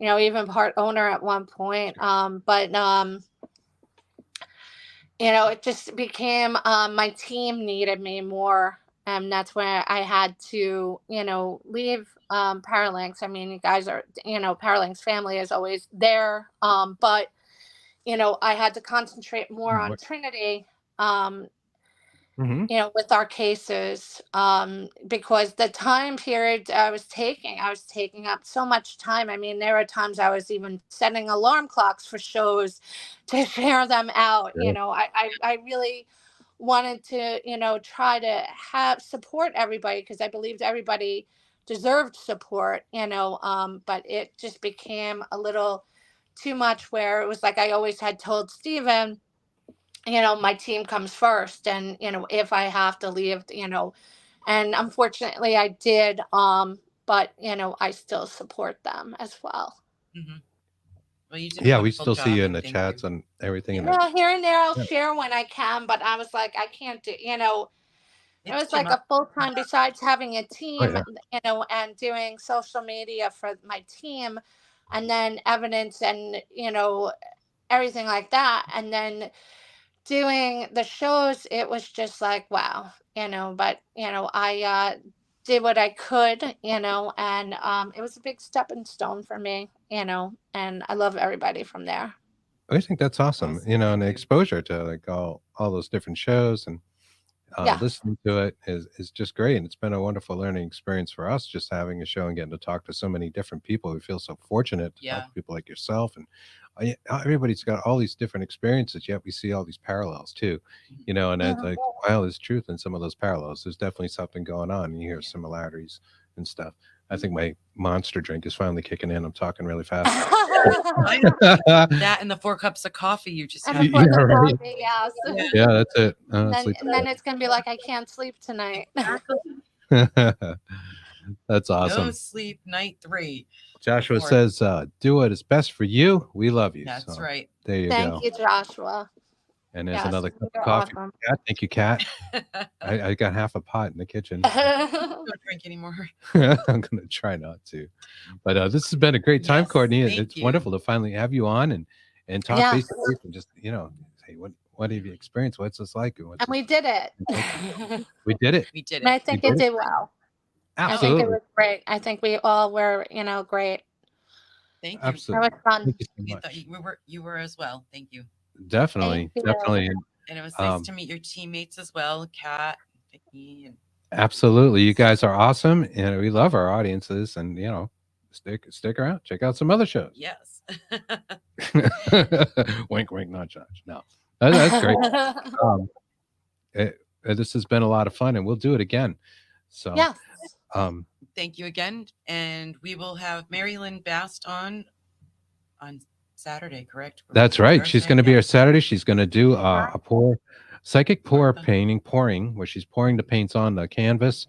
even part owner at one point. But it just became my team needed me more, and that's where I had to leave Paralanx. I mean, you guys are Paralanx family is always there, but I had to concentrate more on Trinity, with our cases, because the time period I was taking up so much time. I mean, there were times I was even setting alarm clocks for shows to share them out. I really wanted to try to support everybody, because I believed everybody deserved support, but it just became a little too much, where it was like I always had told Steven, my team comes first, and if I have to leave, and unfortunately I did, but I still support them as well. Mm-hmm. Well, you did a we wonderful still see job, you in the thank chats you. and everything. Yeah, here and there I'll share when I can, but I was like, I can't do, it was like a full-time, besides having a team, and doing social media for my team, and then evidence, and everything like that, and then doing the shows. It was just like, wow, but I did what I could, and it was a big stepping stone for me, and I love everybody from there. I think that's awesome, and the exposure to like all those different shows, and listening to it is just great. And it's been a wonderful learning experience for us, just having a show and getting to talk to so many different people. We feel so fortunate to talk to people like yourself, and everybody's got all these different experiences, yet we see all these parallels too, and it's like, wow, there's truth in some of those parallels. There's definitely something going on, and you hear similarities and stuff. I think my monster drink is finally kicking in. I'm talking really fast. That and the 4 cups of coffee you just had. Coffee, yes. Yeah, that's it. And then it's gonna be like, I can't sleep tonight. That's awesome. No sleep night 3. Joshua says, do what is best for you. We love you. That's right. There you go. Thank you, Joshua. And there's another cup of coffee. Awesome. Kat, thank you, Kat. I got half a pot in the kitchen. Don't drink anymore. I'm going to try not to. But this has been a great time, Courtney. It's wonderful to finally have you on and talk face to face, and just, say, what have you experienced? What's this like? And we did it. We did it. We did it. And I think it did well. Absolutely. I think it was great. I think we all were, great. Thank you. Absolutely. That was fun. Thank you so much. You were as well. Thank you. Definitely. Definitely. And it was nice to meet your teammates as well, Kat, Vicky. Absolutely. You guys are awesome, and we love our audiences, and stick around, check out some other shows. Yes. Wink, wink, not judge. No, that's great. This has been a lot of fun, and we'll do it again. So yes. Thank you again, and we will have Mary Lynn Bast on Saturday, correct? That's right. She's going to be here Saturday. She's going to do a pour Psychic pouring, where she's pouring the paints on the canvas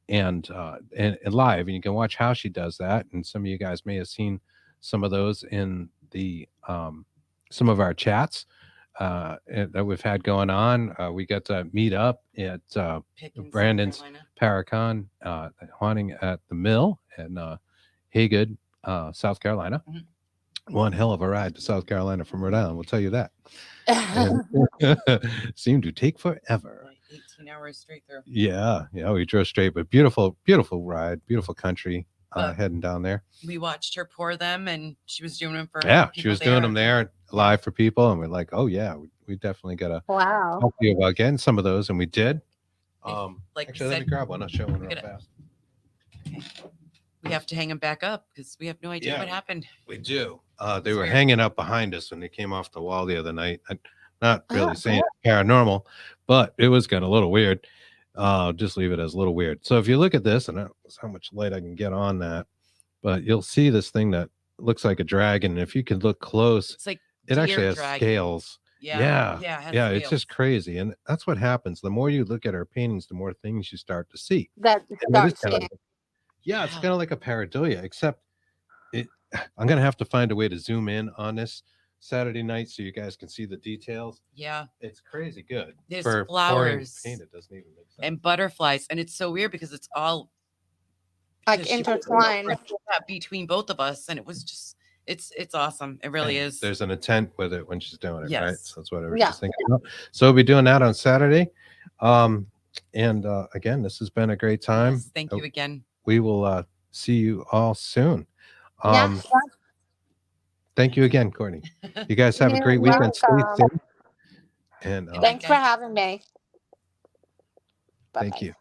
and live, and you can watch how she does that. And some of you guys may have seen some of those in the some of our chats that we've had going on. We got to meet up at Pickens, Brandon's South Carolina. Paracon haunting at the Mill in Haygood, South Carolina. One hell of a ride to South Carolina from Rhode Island, we'll tell you that. Seemed to take forever. Like 18 hours straight through. Yeah, we drove straight, but beautiful ride, beautiful country heading down there. We watched her pour them, and she was doing them for she was doing them there live for people, and we're like, oh yeah, we definitely gotta help you about getting some of those, and we did. Like actually, let me grab one. I'll show one real fast. Okay. We have to hang them back up because we have no idea what happened. We do. They were hanging up behind us when they came off the wall the other night. I'm not really saying it's paranormal, but it was kind of a little weird. Just leave it as a little weird. So if you look at this, and that's how much light I can get on that, but you'll see this thing that looks like a dragon. And if you can look close, it's like it actually has scales. Yeah. It's just crazy. And that's what happens. The more you look at our paintings, the more things you start to see. It's kind of like a pareidolia, except I'm going to have to find a way to zoom in on this Saturday night so you guys can see the details. Yeah. It's crazy good. There's flowers paint, it doesn't even make sense. And butterflies. And it's so weird because it's all like intertwined between both of us. And it was just, it's awesome. It really is. There's an intent with it when she's doing it, right? So that's what I was just thinking about. So we'll be doing that on Saturday. And again, this has been a great time. Yes, thank you again. We will see you all soon. Thank you again, Courtney. You guys have a great weekend. Stay safe. And thanks for having me. Thank you.